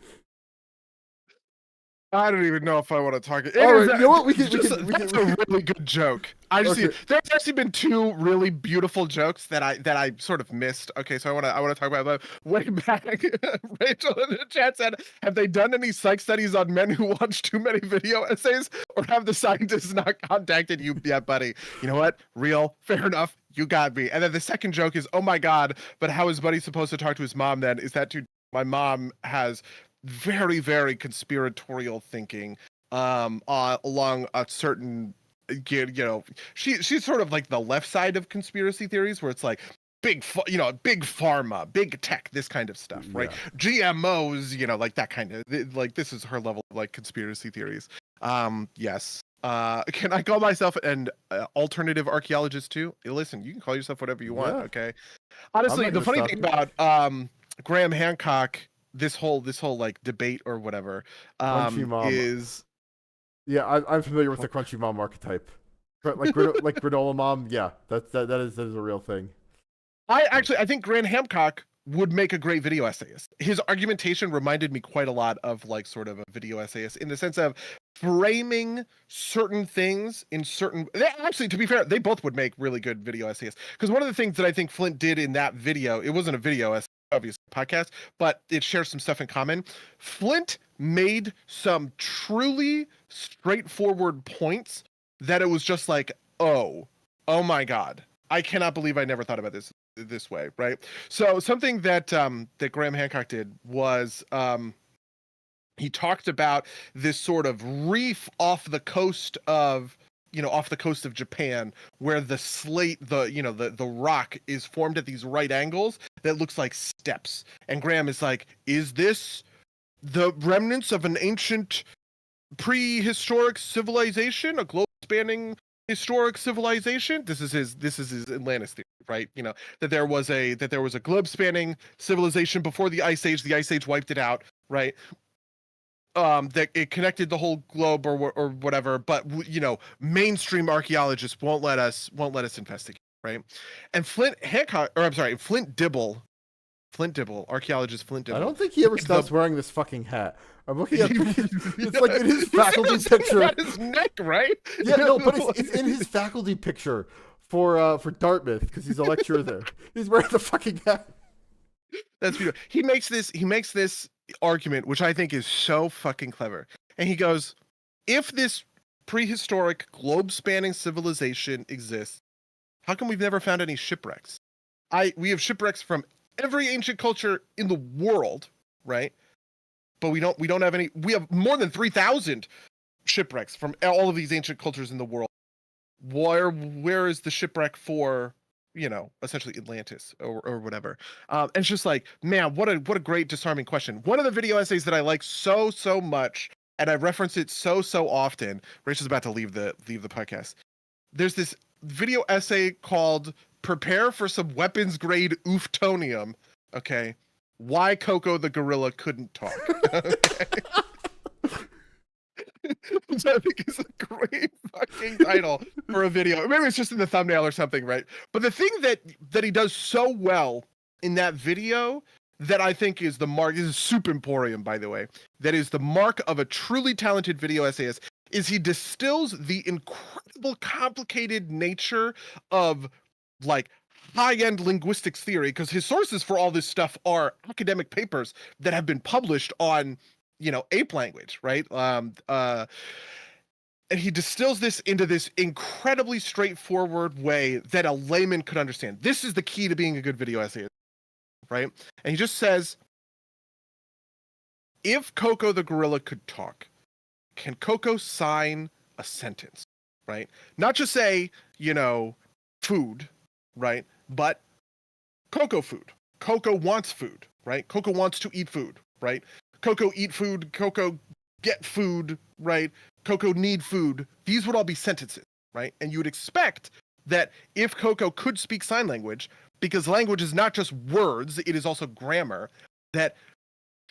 [SPEAKER 2] I don't even know if I want to talk.
[SPEAKER 1] All right, you know what?
[SPEAKER 2] That's a really good joke. I just
[SPEAKER 1] Okay.
[SPEAKER 2] there's actually been two really beautiful jokes that I sort of missed. Okay, so I want to talk about them. Way back, Rachel in the chat said, "Have they done any psych studies on men who watch too many video essays, or have the scientists not contacted you yet, buddy?" You know what? Real, fair enough. You got me. And then the second joke is, "Oh my god, but how is Buddy supposed to talk to his mom then? Is that too? My mom has very, very conspiratorial thinking along a certain you know she's sort of like the left side of conspiracy theories, where it's like big pharma, big tech, this kind of stuff, right? GMOs, like that kind of, like, this is her level of like conspiracy theories. Yes. Can I call myself an alternative archaeologist too? Listen, you can call yourself whatever you want. Okay, honestly, the funny thing about Graham Hancock, this whole like debate or whatever,
[SPEAKER 1] Crunchy mom
[SPEAKER 2] is,
[SPEAKER 1] yeah, I'm familiar with the crunchy mom archetype, like granola mom. Yeah, that is a real thing.
[SPEAKER 2] I think Graham Hancock would make a great video essayist. His argumentation reminded me quite a lot of like sort of a video essayist, in the sense of framing certain things in certain. Actually, to be fair, they both would make really good video essayists, because one of the things that I think Flint did in that video, it wasn't a video essay, obviously podcast, but it shares some stuff in common. Flint made some truly straightforward points that it was just like, oh my god, I cannot believe I never thought about this way, right? So something that that Graham Hancock did was he talked about this sort of reef off the coast of Japan, where the slate, the rock is formed at these right angles that looks like steps. And Graham is like, is this the remnants of an ancient prehistoric civilization, a globe spanning historic civilization? This is his Atlantis theory, right? That there was a globe spanning civilization before the Ice Age wiped it out, right? That it connected the whole globe or whatever, but mainstream archaeologists won't let us investigate, right? And Flint Dibble, archaeologist Flint Dibble.
[SPEAKER 1] I don't think he ever stops wearing this fucking hat. I'm looking at it's like in his faculty picture.
[SPEAKER 2] At his neck, right?
[SPEAKER 1] Yeah, no, but it's in his faculty picture for Dartmouth, because he's a lecturer there. He's wearing the fucking hat.
[SPEAKER 2] That's beautiful. He makes this argument, which I think is so fucking clever. And he goes, if this prehistoric globe-spanning civilization exists, how come we've never found any shipwrecks? We have shipwrecks from every ancient culture in the world, right? But we don't have any. We have more than 3,000 shipwrecks from all of these ancient cultures in the world. Where is the shipwreck for, essentially Atlantis or whatever? And it's just like, man, what a great disarming question. One of the video essays that I like so much, and I reference it so often. Rachel's about to leave the podcast. There's this video essay called "Prepare for some weapons grade ooftonium." Okay, why Coco the gorilla couldn't talk. Which I think is a great fucking title for a video. Maybe it's just in the thumbnail or something, right? But the thing that he does so well in that video, that I think is the mark, this is Soup Emporium, by the way, that is the mark of a truly talented video essayist, is he distills the incredible complicated nature of like high-end linguistics theory, because his sources for all this stuff are academic papers that have been published on ape language, right? And he distills this into this incredibly straightforward way that a layman could understand. This is the key to being a good video essayist, right? And he just says, if Coco the gorilla could talk, can Coco sign a sentence, right? Not just say, food, right? But Coco food. Coco wants food, right? Coco wants to eat food, right? Coco eat food, Coco get food, right? Coco need food. These would all be sentences, right? And you would expect that if Coco could speak sign language, because language is not just words, it is also grammar, that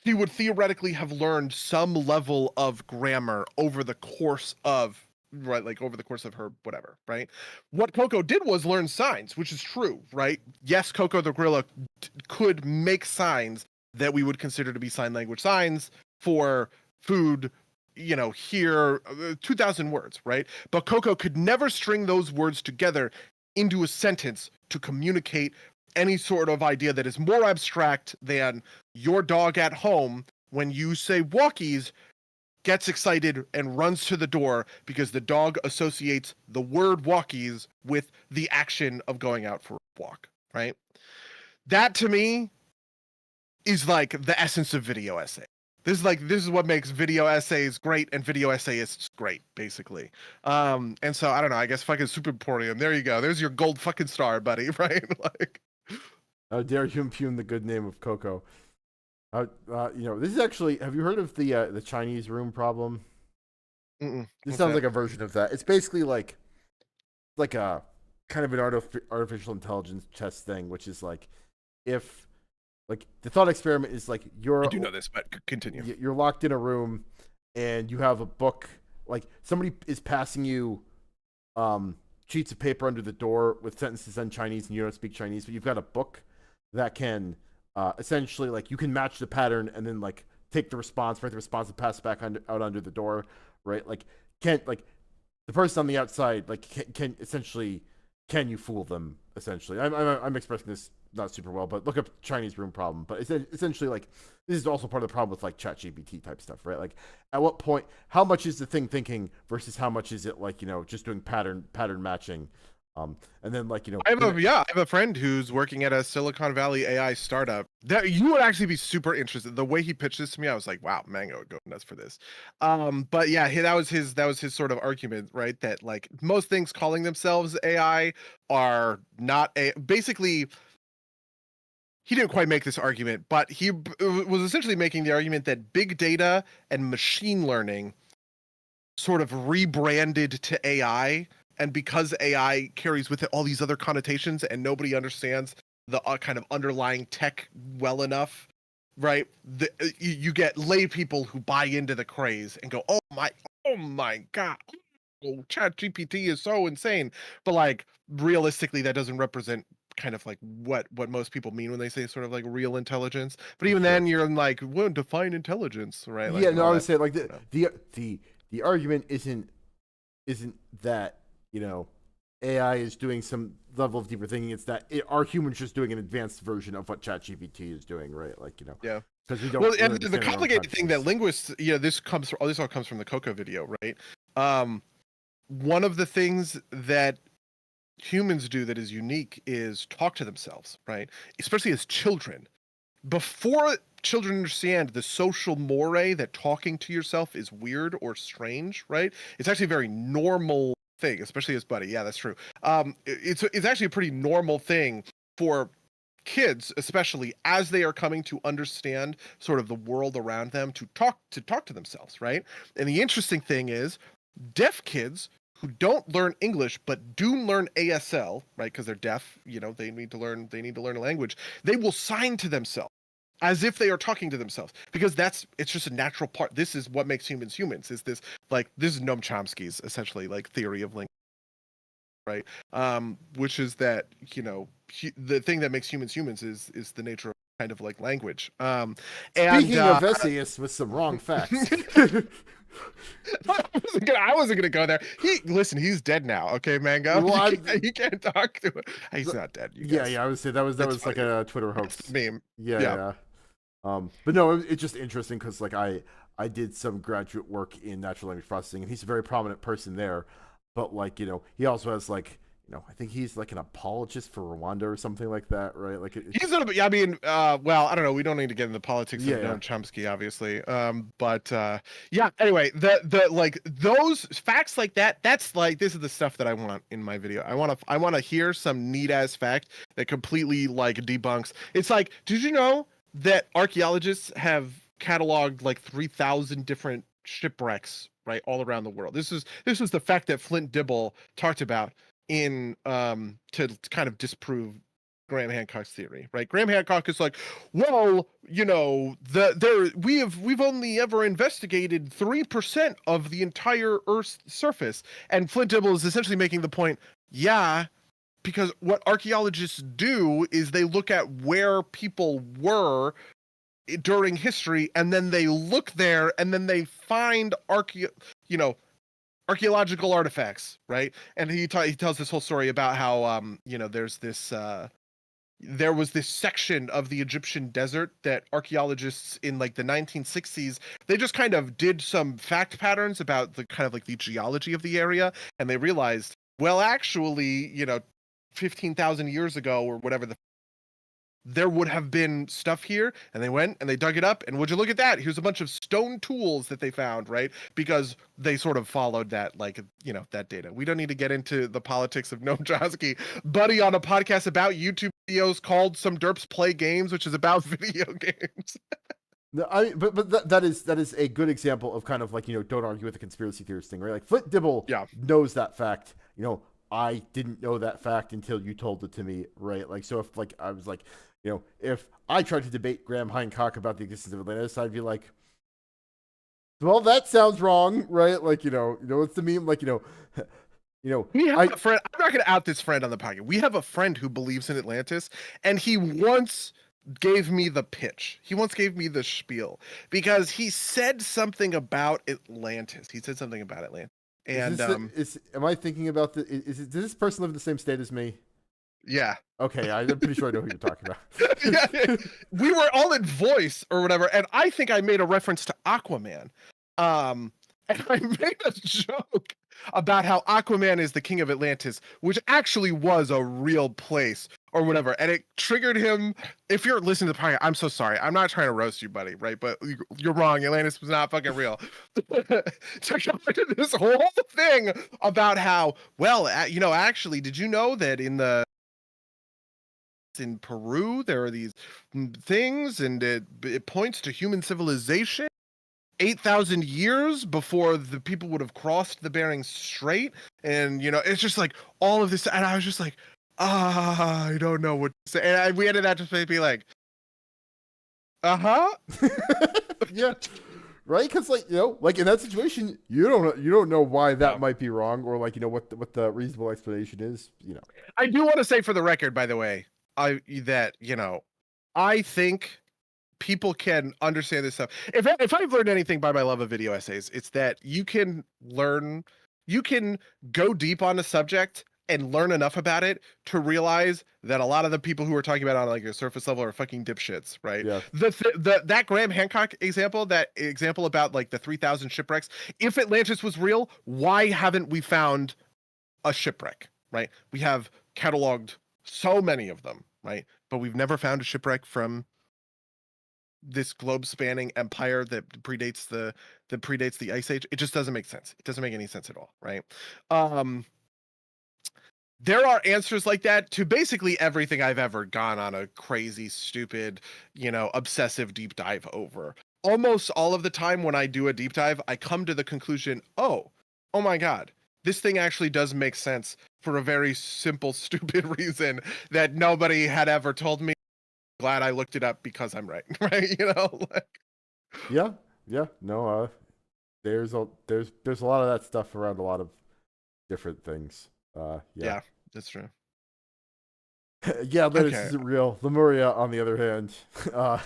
[SPEAKER 2] he would theoretically have learned some level of grammar over the course of over the course of her whatever, right? What Coco did was learn signs, which is true, right? Yes, Coco the gorilla could make signs that we would consider to be sign language signs for food, here 2,000 words, right? But Coco could never string those words together into a sentence to communicate any sort of idea that is more abstract than your dog at home, when you say walkies, gets excited and runs to the door because the dog associates the word walkies with the action of going out for a walk, right? That to me is like the essence of video essay. This is what makes video essays great and video essayists great, basically. And so I don't know, I guess fucking Superporium. There you go. There's your gold fucking star, buddy, right? Like,
[SPEAKER 1] how dare you impugn the good name of Coco? This is actually. Have you heard of the Chinese room problem?
[SPEAKER 2] mm-mm.
[SPEAKER 1] This
[SPEAKER 2] What's
[SPEAKER 1] sounds
[SPEAKER 2] that?
[SPEAKER 1] like a version of that. It's basically like a kind of an artificial intelligence test thing, which is like if like the thought experiment is like
[SPEAKER 2] I do know this, but continue.
[SPEAKER 1] you're locked in a room and you have a book, like somebody is passing you sheets of paper under the door with sentences in Chinese and you don't speak Chinese, but you've got a book that can essentially like you can match the pattern and then like take the response, write the response and pass it back out under the door, right? Like can't like the person on the outside like can essentially, can you fool them essentially? I'm expressing this not super well, but look up Chinese room problem. But it's essentially like this is also part of the problem with like ChatGPT type stuff, right? Like at what point, how much is the thing thinking versus how much is it like just doing pattern matching, and then like
[SPEAKER 2] I have a friend who's working at a Silicon Valley AI startup. That you would actually be super interested. The way he pitched this to me, I was like, wow, Mango would go nuts for this. But yeah, that was his sort of argument, right? That like most things calling themselves AI are not basically. He didn't quite make this argument, but he was essentially making the argument that big data and machine learning sort of rebranded to AI, and because AI carries with it all these other connotations and nobody understands the kind of underlying tech well enough, right? You get lay people who buy into the craze and go, oh my god, oh, chat GPT is so insane. But like realistically, that doesn't represent kind of like what most people mean when they say sort of like real intelligence. But even then you're like, well, define intelligence, right? Like,
[SPEAKER 1] yeah, no, I would
[SPEAKER 2] that,
[SPEAKER 1] say like the argument isn't that AI is doing some level of deeper thinking. It's that our humans just doing an advanced version of what ChatGPT is doing, right? Like
[SPEAKER 2] yeah.
[SPEAKER 1] because we don't.
[SPEAKER 2] Well, and the complicated thing that linguists, this all comes from the Coco video, right? One of the things that humans do that is unique is talk to themselves, right? Especially as children. Before children understand the social moray that talking to yourself is weird or strange, right? It's actually a very normal thing, especially as Buddy. Yeah, that's true. It's actually a pretty normal thing for kids, especially as they are coming to understand sort of the world around them, to talk to themselves, right? And the interesting thing is, deaf kids who don't learn English but do learn ASL, right? Because they're deaf, they need to learn a language. They will sign to themselves as if they are talking to themselves, because it's just a natural part. This is what makes humans humans. Is this is Noam Chomsky's essentially like theory of language, right? Which is that the thing that makes humans humans is the nature of kind of like language.
[SPEAKER 1] Speaking of essayists with some wrong facts.
[SPEAKER 2] I wasn't gonna go there. He's dead now. Okay, Mango. Well, you can't talk to him. He's not dead.
[SPEAKER 1] Yeah, I would say that was funny. Like a Twitter hoax
[SPEAKER 2] meme.
[SPEAKER 1] Yeah. But no, it's just interesting because like I did some graduate work in natural language processing, and he's a very prominent person there. But like he also has like I think he's like an apologist for Rwanda or something like that, right? Like
[SPEAKER 2] he's a little bit. I mean, well, I don't know. We don't need to get into the politics of Noam Chomsky, obviously. But yeah. Anyway, the like those facts like that. That's like this is the stuff that I want in my video. I want to hear some neat ass fact that completely like debunks. It's like, did you know that archaeologists have cataloged like 3,000 different shipwrecks, right, all around the world? This is the fact that Flint Dibble talked about in to kind of disprove Graham Hancock's theory, right? Graham Hancock is like, well, we've only ever investigated 3% of the entire Earth's surface, and Flint Dibble is essentially making the point, yeah, because what archaeologists do is they look at where people were during history, and then they look there, and then they find archaeological artifacts, right? And he tells this whole story about how there was this section of the Egyptian desert that archaeologists in like the 1960s, they just kind of did some fact patterns about the kind of like the geology of the area, and they realized, well, actually, 15,000 years ago or whatever, there would have been stuff here, and they went and they dug it up, and would you look at that, here's a bunch of stone tools that they found, right? Because they sort of followed that, that data. We don't need to get into the politics of Noam Chomsky, buddy, on a podcast about YouTube videos called Some Derps Play Games, which is about video games.
[SPEAKER 1] But that is a good example of kind of like, don't argue with the conspiracy theorist thing, right? Like Flint Dibble knows that fact. I didn't know that fact until you told it to me, right? Like, so if like I was like, if I tried to debate Graham Hancock about the existence of Atlantis, I'd be like, well, that sounds wrong, right? Like, what's the meme? Like,
[SPEAKER 2] we have a friend. I'm not going to out this friend on the podcast. We have a friend who believes in Atlantis, and he once gave me the pitch. He once gave me the spiel because he said something about Atlantis. And
[SPEAKER 1] am I thinking about does this person live in the same state as me?
[SPEAKER 2] Yeah.
[SPEAKER 1] Okay, I'm pretty sure I know who you're talking about.
[SPEAKER 2] Yeah. We were all in voice or whatever, and I think I made a reference to Aquaman. And I made a joke about how Aquaman is the king of Atlantis, which actually was a real place or whatever. And it triggered him. If you're listening to the podcast, I'm so sorry. I'm not trying to roast you, buddy, right? But you're wrong. Atlantis was not fucking real. So I did this whole thing about how, well, actually, did you know that in Peru there are these things, and it points to human civilization 8,000 years before the people would have crossed the Bering Strait, and it's just like all of this, and I was just like, I don't know what to say, and we ended up just be like,
[SPEAKER 1] yeah, right? Because like in that situation, you don't know why that might be wrong, or like what the reasonable explanation is.
[SPEAKER 2] I do want to say for the record, by the way, I think people can understand this stuff. If I've learned anything by my love of video essays, it's that you can go deep on a subject and learn enough about it to realize that a lot of the people who are talking about it on like a surface level are fucking dipshits, right?
[SPEAKER 1] Yeah.
[SPEAKER 2] That Graham Hancock example, about like the 3,000 shipwrecks. If Atlantis was real, why haven't we found a shipwreck, right? We have cataloged so many of them, right? But we've never found a shipwreck from this globe-spanning empire that predates the Ice Age. It just doesn't make sense. It doesn't make any sense at all, right? There are answers like that to basically everything I've ever gone on a crazy, stupid, obsessive deep dive over. Almost all of the time when I do a deep dive, I come to the conclusion, oh my God, this thing actually does make sense for a very simple, stupid reason that nobody had ever told me. Glad I looked it up because I'm right, right?
[SPEAKER 1] Yeah. No, there's a lot of that stuff around a lot of different things.
[SPEAKER 2] Yeah, that's true.
[SPEAKER 1] Yeah, Atlantis isn't real. Lemuria, on the other hand,
[SPEAKER 2] I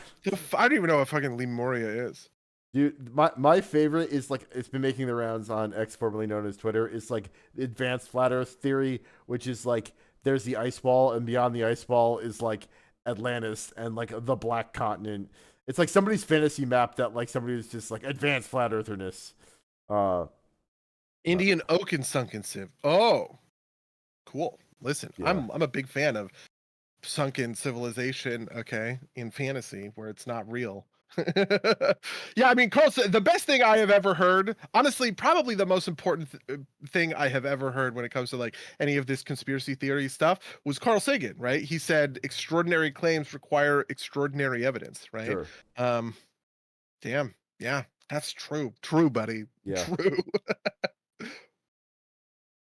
[SPEAKER 2] don't even know what fucking Lemuria is.
[SPEAKER 1] Dude, my favorite is like, it's been making the rounds on X, formerly known as Twitter. It's like the advanced flat Earth theory, which is like there's the ice wall, and beyond the ice wall is like Atlantis and like the Black Continent. It's like somebody's fantasy map that like somebody was just like advanced flat eartherness.
[SPEAKER 2] Indian Oak and Sunken Civ. Oh, cool. Listen, yeah. I'm a big fan of sunken civilization. Okay, in fantasy where it's not real. Yeah, I mean, Carl, the best thing I have ever heard, honestly, probably the most important thing I have ever heard when it comes to like any of this conspiracy theory stuff was Carl Sagan, right? He said extraordinary claims require extraordinary evidence, right?
[SPEAKER 1] Sure.
[SPEAKER 2] Damn. Yeah, that's true. True, buddy.
[SPEAKER 1] Yeah.
[SPEAKER 2] True.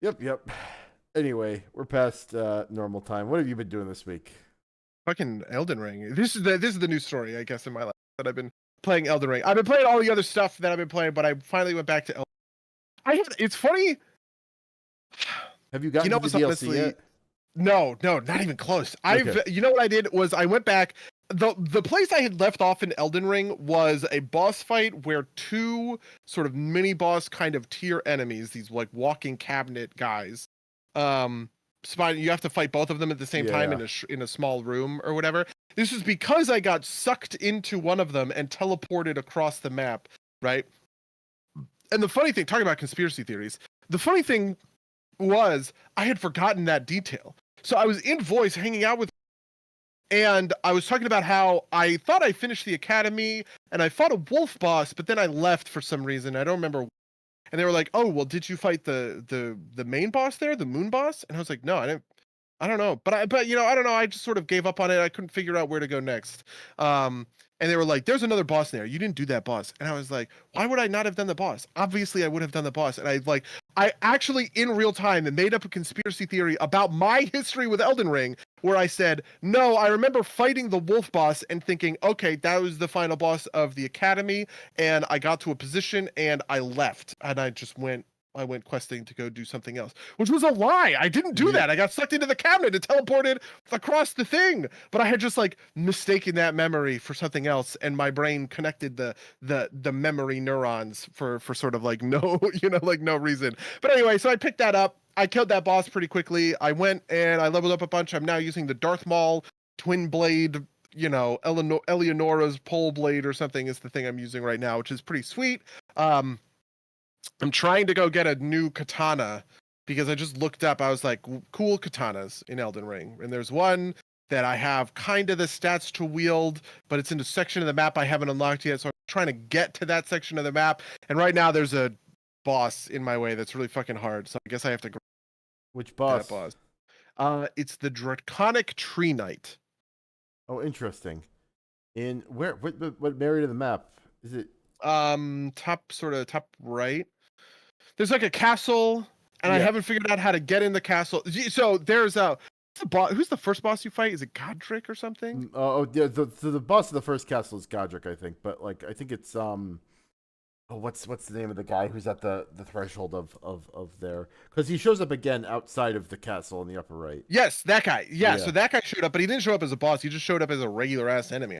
[SPEAKER 1] Yep. Anyway, we're past normal time. What have you been doing this week?
[SPEAKER 2] Fucking Elden Ring. This is the new story, I guess, in my life that I've been playing Elden Ring. I've been playing all the other stuff that I've been playing, but I finally went back to Elden. It's funny.
[SPEAKER 1] Have you gotten to the
[SPEAKER 2] what's
[SPEAKER 1] DLC
[SPEAKER 2] honestly
[SPEAKER 1] yet?
[SPEAKER 2] no, not even close.
[SPEAKER 1] Okay.
[SPEAKER 2] You know what I did was I went back. The place I had left off in Elden Ring was a boss fight where two sort of mini boss kind of tier enemies, these like walking cabinet guys, you have to fight both of them at the same time
[SPEAKER 1] Yeah.
[SPEAKER 2] in a small room or whatever. This is because I got sucked into one of them and teleported across the map, right? And the funny thing, talking about conspiracy theories, the funny thing was I had forgotten that detail. So I was in voice hanging out with, and I was talking about how I thought I finished the academy and I fought a wolf boss, but then I left for some reason. I don't remember. And they were like, "Oh, well, did you fight the main boss there, the moon boss?" And I was like, "No, I didn't. I don't know." But I don't know. I just sort of gave up on it. I couldn't figure out where to go next. And they were like, "There's another boss there. You didn't do that boss." And I was like, "Why would I not have done the boss? Obviously, I would have done the boss." And I actually in real time made up a conspiracy theory about my history with Elden Ring, where I said, "No, I remember fighting the wolf boss and thinking, okay, that was the final boss of the academy, and I got to a position and I left, and I went questing to go do something else," which was a lie. I didn't do that. I got sucked into the cabinet and teleported across the thing. But I had just like mistaken that memory for something else, and my brain connected the memory neurons for sort of like no, like no reason. But anyway, so I picked that up. I killed that boss pretty quickly. I went and I leveled up a bunch. I'm now using the Darth Maul twin blade, Eleonora's pole blade or something is the thing I'm using right now, which is pretty sweet. I'm trying to go get a new katana because I just looked up. I was like, cool katanas in Elden Ring. And there's one that I have kind of the stats to wield, but it's in a section of the map I haven't unlocked yet. So I'm trying to get to that section of the map. And right now there's a boss in my way that's really fucking hard. So I guess I have to grab
[SPEAKER 1] Which boss?
[SPEAKER 2] that boss. It's the Draconic Tree Knight.
[SPEAKER 1] Oh, interesting. In where? What area of the map is it?
[SPEAKER 2] Top right. There's like a castle, and I haven't figured out how to get in the castle. So there's who's the first boss you fight? Is it Godric or something?
[SPEAKER 1] Yeah. The boss of the first castle is Godric, I think. But like, I think it's what's the name of the guy who's at the threshold of there? Because he shows up again outside of the castle in the upper right.
[SPEAKER 2] Yes, that guy. Yeah, so that guy showed up, but he didn't show up as a boss. He just showed up as a regular ass enemy.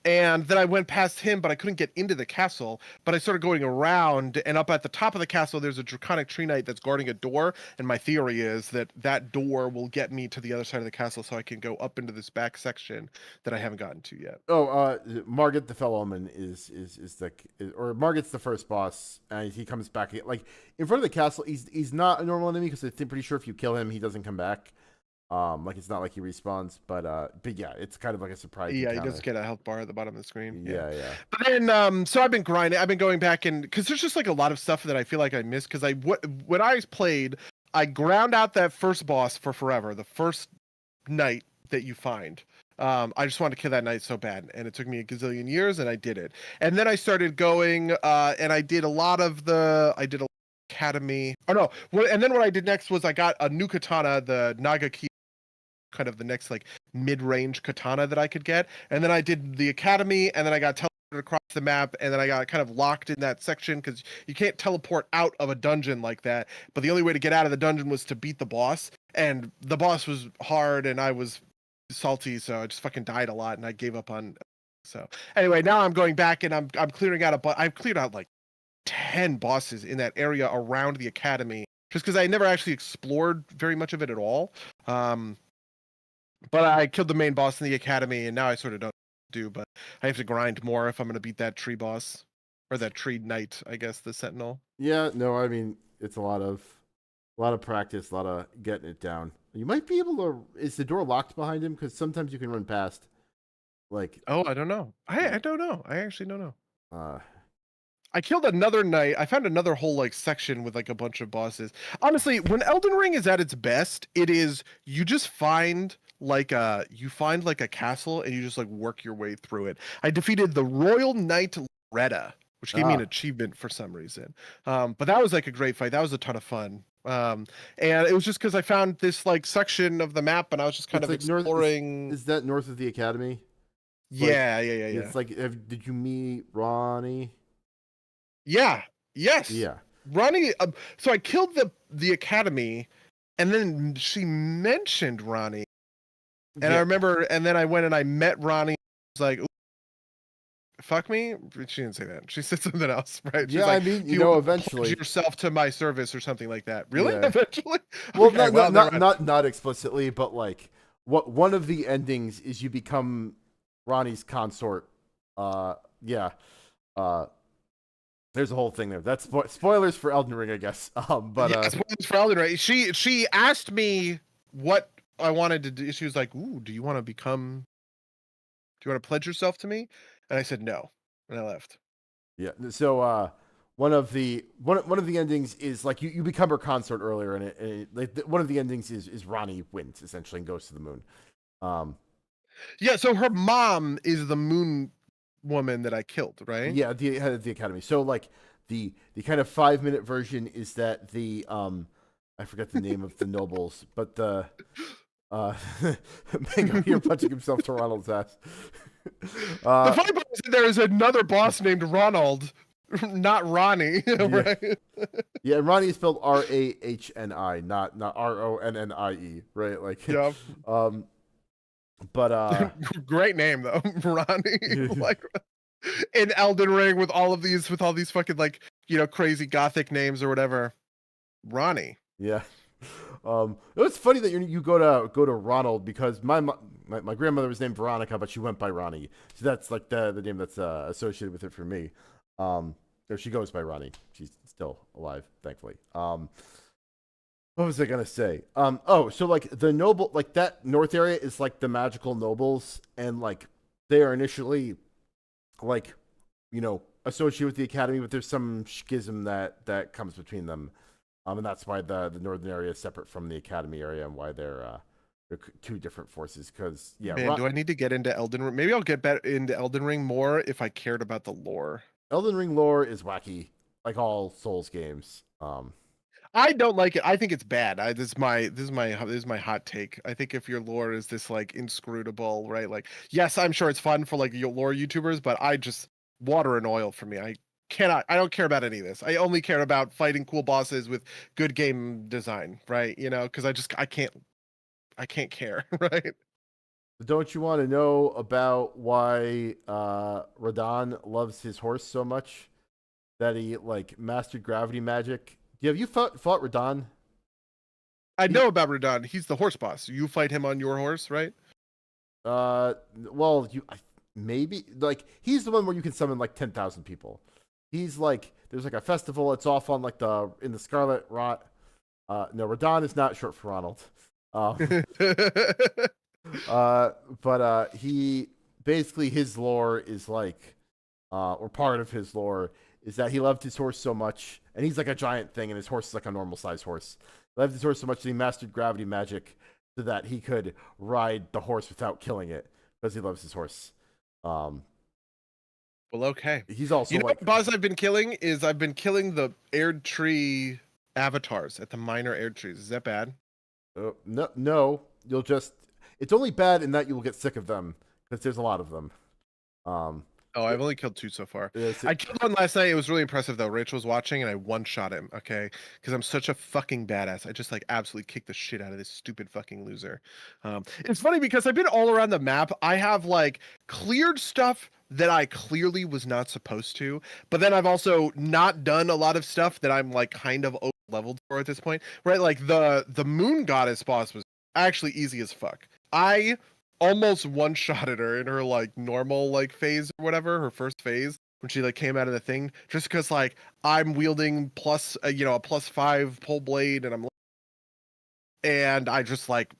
[SPEAKER 2] And then I went past him, but I couldn't get into the castle. But I started going around, and up at the top of the castle, there's a Draconic Tree Knight that's guarding a door. And my theory is that that door will get me to the other side of the castle, so I can go up into this back section that I haven't gotten to yet.
[SPEAKER 1] Oh, Margit the Fellowman or Margit's the first boss, and he comes back like in front of the castle. He's not a normal enemy because I'm pretty sure if you kill him, he doesn't come back. Like it's not like he respawns, but yeah, it's kind of like a surprise.
[SPEAKER 2] Yeah, he does get a health bar at the bottom of the screen.
[SPEAKER 1] Yeah.
[SPEAKER 2] But then, so I've been grinding. I've been going back and because there's just like a lot of stuff that I feel like I missed because when I played, I ground out that first boss for forever, the first knight that you find. I just wanted to kill that knight so bad, and it took me a gazillion years, and I did it. And then I started going, and I did a lot of academy. Oh no! And then what I did next was I got a new katana, the Nagaki, kind of the next like mid-range katana that I could get. And then I did the academy, and then I got teleported across the map, and then I got kind of locked in that section because you can't teleport out of a dungeon like that. But the only way to get out of the dungeon was to beat the boss, and the boss was hard, and I was salty, so I just fucking died a lot, and I gave up on. So anyway, now I'm going back, and I'm clearing out I've cleared out like 10 bosses in that area around the academy, just because I never actually explored very much of it at all. But I killed the main boss in the academy, and now I sort of don't do, but I have to grind more if I'm going to beat that tree boss. Or that tree knight, I guess, the sentinel.
[SPEAKER 1] Yeah, no, I mean, it's a lot of practice, a lot of getting it down. You might be able to... Is the door locked behind him? Because sometimes you can run past. Like...
[SPEAKER 2] Oh, I don't know. I don't know. I actually don't know. I killed another knight. I found another whole like section with like a bunch of bosses. Honestly, when Elden Ring is at its best, it is you just find like a castle and you just like work your way through it. I defeated the Royal Knight Loretta, which gave me an achievement for some reason. But that was like a great fight. That was a ton of fun. And it was just because I found this like section of the map, and I was just kind
[SPEAKER 1] It's
[SPEAKER 2] of
[SPEAKER 1] like north.
[SPEAKER 2] exploring.
[SPEAKER 1] Is that north of the academy? It's like
[SPEAKER 2] Yeah.
[SPEAKER 1] it's like. Did you meet Ronnie?
[SPEAKER 2] Yeah. Yes.
[SPEAKER 1] Yeah.
[SPEAKER 2] Ronnie. So I killed the academy, and then she mentioned Ronnie, and I
[SPEAKER 1] Yeah.
[SPEAKER 2] remember, and then I went and I met Ronnie. I was like, fuck me. She didn't say that. She said something else, right? She's
[SPEAKER 1] Yeah. I
[SPEAKER 2] like,
[SPEAKER 1] mean,
[SPEAKER 2] do
[SPEAKER 1] you
[SPEAKER 2] you want
[SPEAKER 1] know,
[SPEAKER 2] to pledge
[SPEAKER 1] eventually.
[SPEAKER 2] yourself to my service or something like that? Really?
[SPEAKER 1] Yeah.
[SPEAKER 2] Eventually?
[SPEAKER 1] Well,
[SPEAKER 2] Okay. Well, never mind.
[SPEAKER 1] not explicitly, but like what one of the endings is you become Ronnie's consort. Yeah. Uh, there's a whole thing there. That's spoilers for Elden Ring, I guess. But
[SPEAKER 2] Yeah, spoilers for Elden Ring. She asked me what I wanted to do. She was like, "Ooh, do you want to pledge yourself to me?" And I said no, and I left.
[SPEAKER 1] yeah. So one of the endings is like you become her consort earlier, like one of the endings is Ronnie wins essentially and goes to the moon. Um,
[SPEAKER 2] Yeah, so her mom is the moon woman that I killed, right?
[SPEAKER 1] yeah, the head of the academy. So like the kind of 5 minute version is that the I forget the name of the nobles, but the Mango here punching himself to Ronald's ass.
[SPEAKER 2] The funny part is that there is another boss named Ronald, not Ronnie,
[SPEAKER 1] Yeah.
[SPEAKER 2] right?
[SPEAKER 1] Yeah, and Ronnie is spelled Rahni, not Ronnie, right? Like,
[SPEAKER 2] Yeah.
[SPEAKER 1] um, but
[SPEAKER 2] Great name though, Ronnie. Like in Elden Ring with all these fucking like, crazy gothic names or whatever. Ronnie.
[SPEAKER 1] yeah. It was funny that you go to Ronald because my grandmother was named Veronica, but she went by Ronnie, so that's like the name that's associated with it for me. Or she goes by Ronnie. She's still alive, thankfully. What was I gonna say? Oh, so like the noble, like that north area is like the magical nobles, and like they are initially like associated with the academy, but there's some schism that comes between them, and that's why the northern area is separate from the academy area, and why they're two different forces. Because yeah,
[SPEAKER 2] Man, do I need to get into Elden Ring? Maybe I'll get better into Elden Ring more if I cared about the lore.
[SPEAKER 1] Elden Ring lore is wacky, like all Souls games.
[SPEAKER 2] I don't like it. I think it's bad. This is my hot take. I think if your lore is this like inscrutable, right? Like, yes, I'm sure it's fun for like your lore YouTubers, but I just water and oil for me. I don't care about any of this. I only care about fighting cool bosses with good game design, right? Because I can't care, right?
[SPEAKER 1] Don't you want to know about why Radon loves his horse so much that he like mastered gravity magic? Have you fought Radon?
[SPEAKER 2] I know about Radon. He's the horse boss. You fight him on your horse, right?
[SPEAKER 1] Well, maybe like he's the one where you can summon like 10,000 people. He's like there's like a festival. It's off on like in the Scarlet Rot. No, Radon is not short for Ronald. But he basically his lore is like, or part of his lore is that he loved his horse so much, and he's like a giant thing, and his horse is like a normal sized horse. He loved his horse so much that he mastered gravity magic so that he could ride the horse without killing it because he loves his horse.
[SPEAKER 2] Well, okay.
[SPEAKER 1] He's also
[SPEAKER 2] What boss I've been killing is I've been killing the Erd tree avatars at the minor Erd trees. Is that bad?
[SPEAKER 1] No, you'll just. It's only bad in that you will get sick of them because there's a lot of them.
[SPEAKER 2] Oh, I've only killed 2 so far.
[SPEAKER 1] Yeah,
[SPEAKER 2] I killed one last night. It was really impressive though. Rachel was watching and I one-shot him, okay? Because I'm such a fucking badass. I just like absolutely kicked the shit out of this stupid fucking loser. It's funny because I've been all around the map. I have like cleared stuff that I clearly was not supposed to, but then I've also not done a lot of stuff that I'm like kind of over leveled for at this point. Right? Like the moon goddess boss was actually easy as fuck. I almost one-shotted her in her like normal like phase or whatever, her first phase when she like came out of the thing, just because like I'm wielding plus a +5 pull blade and I just like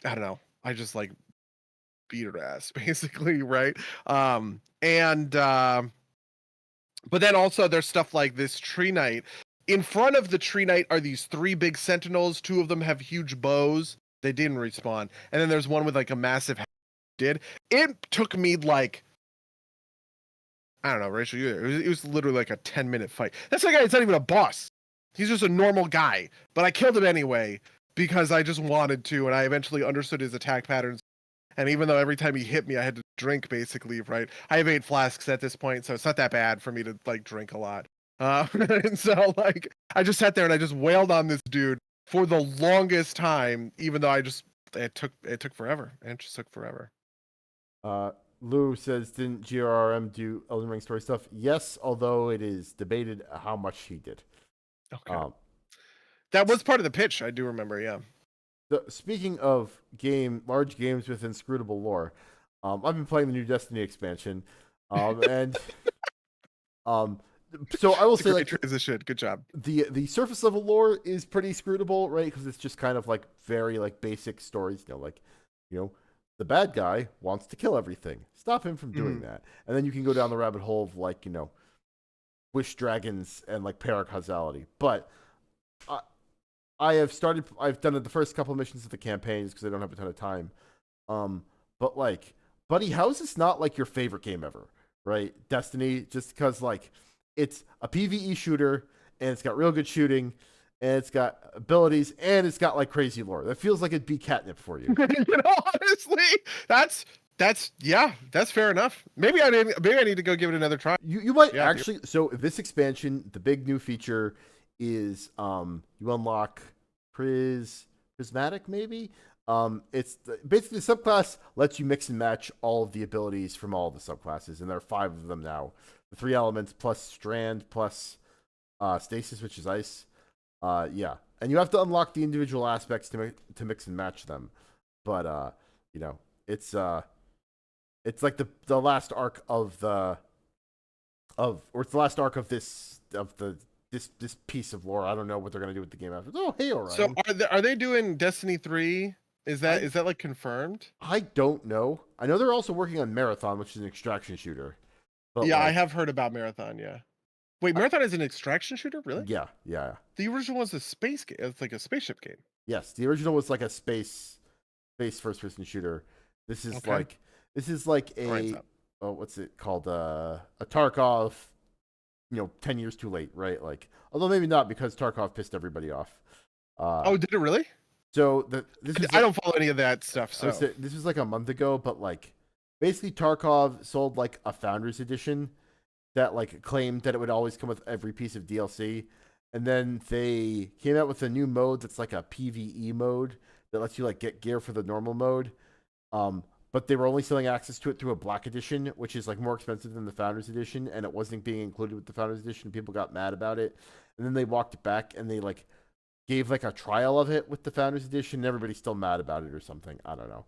[SPEAKER 2] I don't know, I just like beat her ass basically, right? And but then also there's stuff like this tree knight. In front of the tree knight are these 3 big sentinels. 2 of them have huge bows. They didn't respawn. And then there's one with like a massive It took me like I don't know, Rachel. It was literally like a 10-minute fight. That's like it's not even a boss. He's just a normal guy, but I killed him anyway because I just wanted to, and I eventually understood his attack patterns. And even though every time he hit me, I had to drink basically, right? I have 8 flasks at this point, so it's not that bad for me to like drink a lot. And so like I just sat there and I just wailed on this dude for the longest time, even though it took forever. It just took forever.
[SPEAKER 1] Lou says, didn't GRRM do Elden Ring story stuff? Yes, although it is debated how much he did.
[SPEAKER 2] Okay. That was part of the pitch, I do remember, yeah.
[SPEAKER 1] Speaking of large games with inscrutable lore, I've been playing the new Destiny expansion, and so I will say, like,
[SPEAKER 2] transition. Good job.
[SPEAKER 1] The surface level lore is pretty scrutable, right? Because it's just kind of like very like basic stories, the bad guy wants to kill everything. Stop him from doing that. And then you can go down the rabbit hole of like, wish dragons and like paracausality. But I've done the first couple of missions of the campaigns because I don't have a ton of time. But like, Buddy, how is this not like your favorite game ever, right? Destiny, just because like it's a PvE shooter and it's got real good shooting and it's got abilities and it's got like crazy lore. That feels like it'd be catnip for you.
[SPEAKER 2] Honestly, that's fair enough. Maybe I need to go give it another try.
[SPEAKER 1] You might actually. So this expansion, the big new feature is you unlock prismatic maybe. It's basically the subclass lets you mix and match all of the abilities from all the subclasses, and there are 5 of them now. The 3 elements plus strand plus stasis, which is ice. Yeah, and you have to unlock the individual aspects to mix and match them. But it's like the last arc of this piece of lore. I don't know what they're gonna do with the game after. Oh, hey, all right.
[SPEAKER 2] So are they doing Destiny 3? Is that like confirmed?
[SPEAKER 1] I don't know. I know they're also working on Marathon, which is an extraction shooter.
[SPEAKER 2] But yeah, I have heard about Marathon. Yeah. Wait, Marathon is an extraction shooter, really?
[SPEAKER 1] Yeah.
[SPEAKER 2] The original was a space game. It's like a spaceship game.
[SPEAKER 1] Yes, the original was like a space first-person shooter. This is like a what's it called? A Tarkov. 10 years too late, right? Like, although maybe not because Tarkov pissed everybody off.
[SPEAKER 2] Did it really?
[SPEAKER 1] So
[SPEAKER 2] I don't follow any of that stuff. So
[SPEAKER 1] this was like a month ago, but like basically Tarkov sold like a Founders Edition that like claimed that it would always come with every piece of DLC, and then they came out with a new mode that's like a PvE mode that lets you like get gear for the normal mode. But they were only selling access to it through a Black Edition, which is like more expensive than the Founders Edition, and it wasn't being included with the Founders Edition. People got mad about it, and then they walked it back and they like gave like a trial of it with the Founders Edition, and everybody's still mad about it or something. I don't know.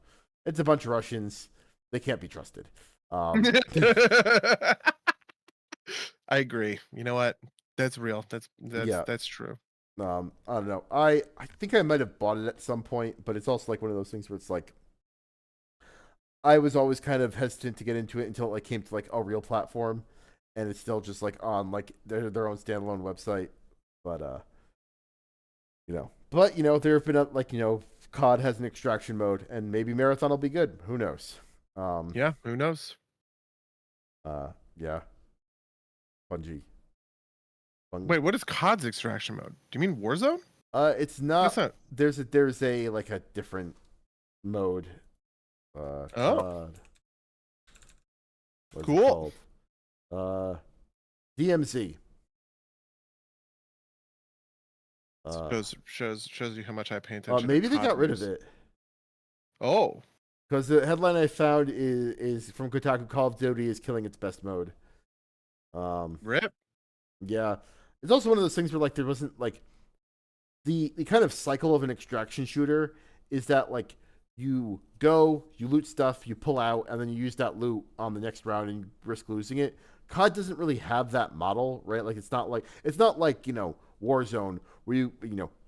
[SPEAKER 1] It's a bunch of Russians. They can't be trusted.
[SPEAKER 2] I agree. You know what? That's real. That's true.
[SPEAKER 1] I don't know. I think I might have bought it at some point, but it's also like one of those things where it's like I was always kind of hesitant to get into it until it like came to like a real platform, and it's still just like on like their own standalone website. But there have been like COD has an extraction mode, and maybe Marathon will be good. Who knows?
[SPEAKER 2] Yeah, who knows?
[SPEAKER 1] Yeah. Bungie.
[SPEAKER 2] Wait, what is COD's extraction mode? Do you mean Warzone?
[SPEAKER 1] It's not. There's a like a different mode.
[SPEAKER 2] Cool.
[SPEAKER 1] DMZ.
[SPEAKER 2] Shows you how much I pay attention.
[SPEAKER 1] Maybe they got rid of it.
[SPEAKER 2] Oh.
[SPEAKER 1] Because the headline I found is from Kotaku: Call of Duty is killing its best mode.
[SPEAKER 2] Rip.
[SPEAKER 1] Yeah, it's also one of those things where like there wasn't like the kind of cycle of an extraction shooter is that like you go, you loot stuff, you pull out, and then you use that loot on the next round and you risk losing it. COD doesn't really have that model, right? Like it's not like Warzone where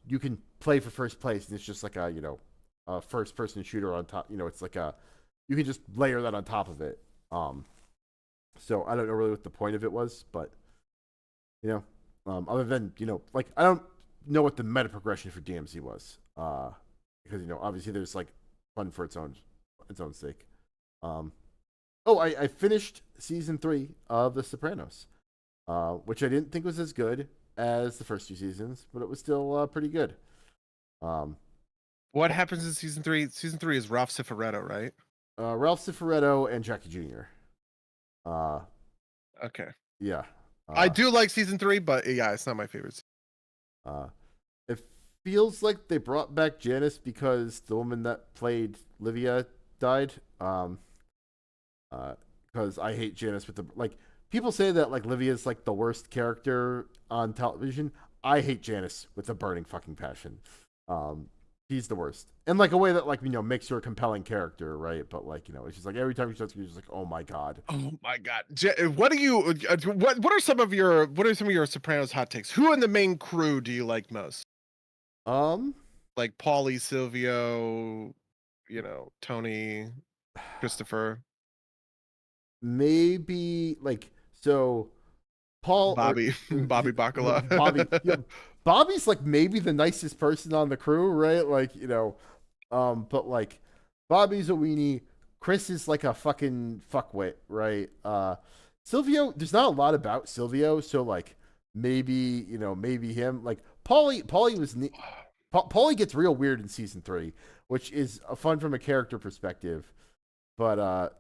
[SPEAKER 1] you can play for first place and it's just like a first person shooter on top. It's like you can just layer that on top of it. So I don't know really what the point of it was, but other than like I don't know what the meta progression for DMZ was, because obviously there's like fun for its own sake. I finished season 3 of The Sopranos, which I didn't think was as good as the first two seasons, but it was still pretty good. Um,
[SPEAKER 2] What happens in season 3? Season 3 is Ralph Cifaretto, right?
[SPEAKER 1] Ralph Cifaretto and Jackie Jr. Uh,
[SPEAKER 2] Okay.
[SPEAKER 1] yeah.
[SPEAKER 2] I do like season 3, but yeah, it's not my favorite.
[SPEAKER 1] Uh, it feels like they brought back Janice because the woman that played Livia died. Because I hate Janice with the like. People say that like Livia's like the worst character on television. I hate Janice with a burning fucking passion. She's the worst, and like a way that like makes her a compelling character, right? But like it's just like every time she starts, you're just like, oh my god.
[SPEAKER 2] Oh my god! What do you? What are some of your Sopranos hot takes? Who in the main crew do you like most?
[SPEAKER 1] Um,
[SPEAKER 2] Like Paulie, Silvio, Tony, Christopher,
[SPEAKER 1] maybe like so. Paul or
[SPEAKER 2] Bobby, Bobby
[SPEAKER 1] Bobby.
[SPEAKER 2] Bacala.
[SPEAKER 1] Yeah, Bobby's like maybe the nicest person on the crew, right? Like but like Bobby's a weenie. Chris is like a fucking fuckwit, right? Silvio, there's not a lot about Silvio, so like maybe him. Like Paulie was Paulie gets real weird in season 3, which is fun from a character perspective. But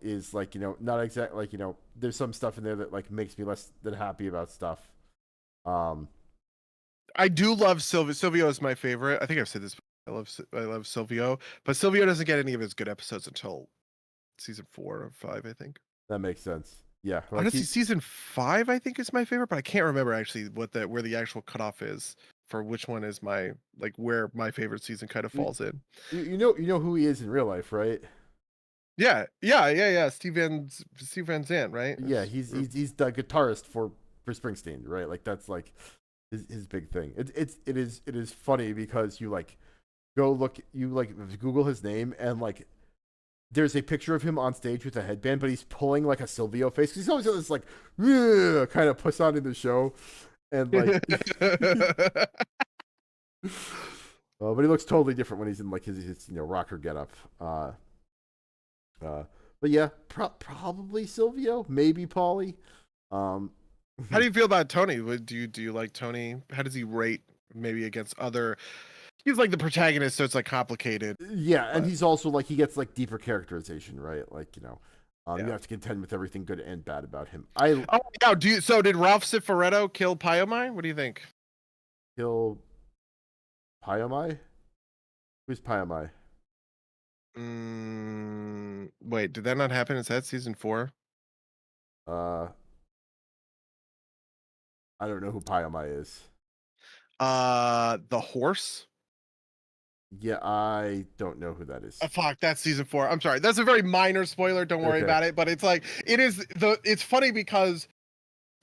[SPEAKER 1] is like not exact like there's some stuff in there that like makes me less than happy about stuff. Um,
[SPEAKER 2] I do love Silvio. Silvio is my favorite. I think I've said this. I love Silvio, but Silvio doesn't get any of his good episodes until season 4 or 5, I think.
[SPEAKER 1] that makes sense. Yeah, like
[SPEAKER 2] Honestly, season 5 I think is my favorite, but I can't remember actually where the actual cutoff is for which one is my like where my favorite season kind of falls in.
[SPEAKER 1] you know who he is in real life, right?
[SPEAKER 2] Yeah. Steve Van Zandt, right?
[SPEAKER 1] Yeah, he's the guitarist for Springsteen, right? Like that's like his big thing. It is funny because you like go look you like Google his name and like there's a picture of him on stage with a headband, but he's pulling like a Silvio face because he's always got this like kind of puss on in the show, and like, but he looks totally different when he's in like his rocker getup. But yeah, probably Silvio, maybe Paulie. Um,
[SPEAKER 2] How do you feel about Tony? Do you like Tony? How does he rate maybe against other? He's like the protagonist, so it's like complicated.
[SPEAKER 1] yeah, and
[SPEAKER 2] But
[SPEAKER 1] he's also like he gets like deeper characterization, right? Like you
[SPEAKER 2] yeah.
[SPEAKER 1] have to contend with everything good and bad about him. I
[SPEAKER 2] Oh yeah. So did Ralph Cifaretto kill Pyomai? What do you think?
[SPEAKER 1] kill Pyomai. Who's Pyomai?
[SPEAKER 2] Wait, did that not happen? Is that season 4?
[SPEAKER 1] Uh, I don't know who Pyomai is.
[SPEAKER 2] The horse.
[SPEAKER 1] Yeah, I don't know who that is.
[SPEAKER 2] Fuck, that's season 4. I'm sorry. That's a very minor spoiler. Don't worry
[SPEAKER 1] Okay.
[SPEAKER 2] about it. But it's like it's funny because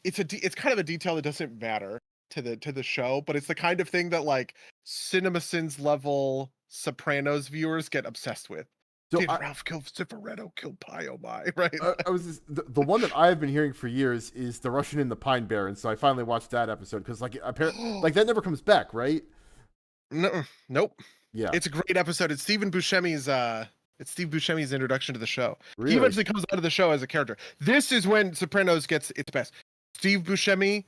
[SPEAKER 2] it's kind of a detail that doesn't matter to the show, but it's the kind of thing that like CinemaSins level Sopranos viewers get obsessed with.
[SPEAKER 1] So
[SPEAKER 2] Did Ralph kill Cifaretto kill Pyomai? Right?
[SPEAKER 1] I was just, the one that I've been hearing for years is the Russian in the Pine Barrens. So I finally watched that episode because like apparently like that never comes back, right?
[SPEAKER 2] No, nope.
[SPEAKER 1] Yeah,
[SPEAKER 2] It's a great episode. It's Steve Buscemi's introduction to the show.
[SPEAKER 1] really.
[SPEAKER 2] He eventually comes out of the show as a character. This is when Sopranos gets its best. Steve Buscemi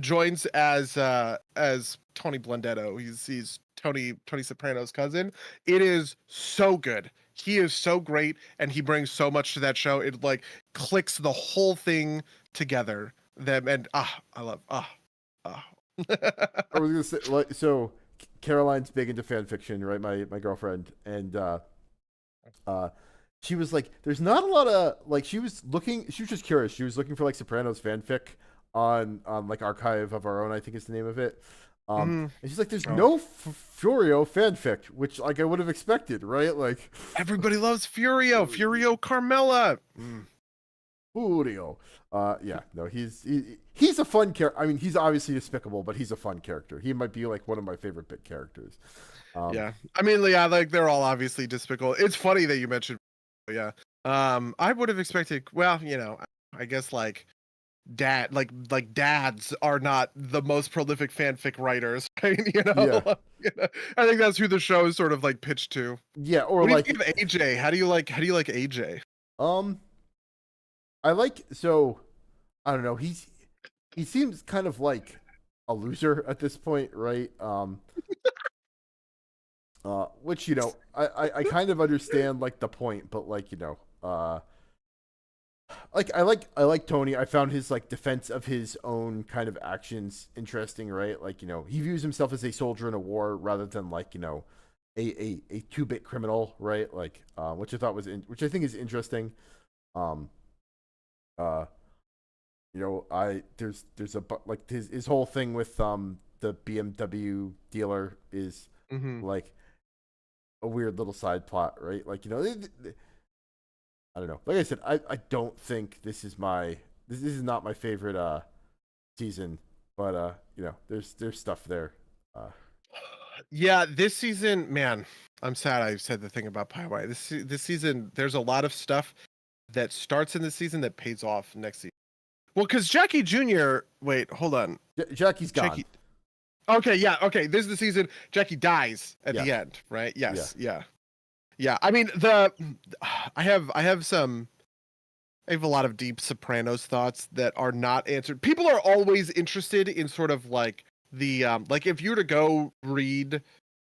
[SPEAKER 2] joins as Tony Blundetto. He's Tony Soprano's cousin. It is so good. He is so great, and he brings so much to that show. It like clicks the whole thing together. Them and I love
[SPEAKER 1] I was gonna say like so. Caroline's big into fan fiction, right? My girlfriend, and she was like, "There's not a lot of like." She was just curious. She was looking for like Sopranos fanfic on like Archive of Our Own, I think is the name of it. And she's like, "There's no Furio fanfic," which like I would have expected, right? Like
[SPEAKER 2] everybody loves Furio Carmela.
[SPEAKER 1] Furio. Yeah, no, he's a fun character. I mean, he's obviously despicable, but he's a fun character. He might be like one of my favorite bit characters.
[SPEAKER 2] Yeah, I mean, yeah, like they're all obviously despicable. It's funny that you mentioned, yeah. I would have expected. Well, I guess like dads are not the most prolific fanfic writers, right?
[SPEAKER 1] Yeah.
[SPEAKER 2] I think that's who the show is sort of like pitched to.
[SPEAKER 1] Yeah, or
[SPEAKER 2] what do
[SPEAKER 1] like
[SPEAKER 2] you think of AJ? How do you like AJ?
[SPEAKER 1] I like so I don't know. He seems kind of like a loser at this point, right? Which I kind of understand like the point, but like like I like Tony. I found his like defense of his own kind of actions interesting, right? Like he views himself as a soldier in a war rather than like a 2-bit criminal, right? Like which I thought which I think is interesting. Um, uh, I there's like his whole thing with the BMW dealer is
[SPEAKER 2] Hmm.
[SPEAKER 1] like a weird little side plot, right? Like I don't know. Like I said, I don't think this is not my favorite season, but there's stuff there. Uh,
[SPEAKER 2] Yeah, this season, man, I'm sad I said the thing about Pie White. This season, there's a lot of stuff that starts in the season that pays off next season. Well, because Jackie Jr. Wait, hold on.
[SPEAKER 1] Jackie's gone.
[SPEAKER 2] Jackie. Okay, yeah, okay. This is the season Jackie dies at
[SPEAKER 1] Yeah,
[SPEAKER 2] the end, right?
[SPEAKER 1] yeah,
[SPEAKER 2] Yes, yeah, yeah. I mean, I have a lot of deep Sopranos thoughts that are not answered. People are always interested in sort of like the like if you were to go read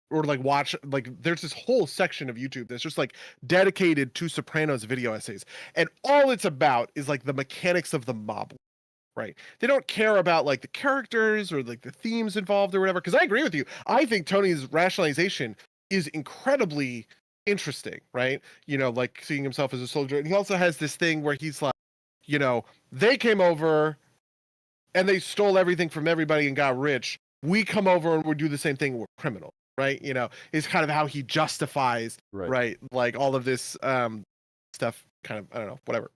[SPEAKER 2] or like watch, like there's this whole section of YouTube that's just like dedicated to Sopranos video essays, and all it's about is like the mechanics of the mob, right? They don't care about like the characters or like the themes involved or whatever. Because I agree with you. I think Tony's rationalization is incredibly interesting, right? Like seeing himself as a soldier. And he also has this thing where he's like, they came over and they stole everything from everybody and got rich. We come over and we do the same thing. We're criminal, right? Is kind of how he justifies,
[SPEAKER 1] right.
[SPEAKER 2] right? Like all of this stuff, kind of, I don't know, whatever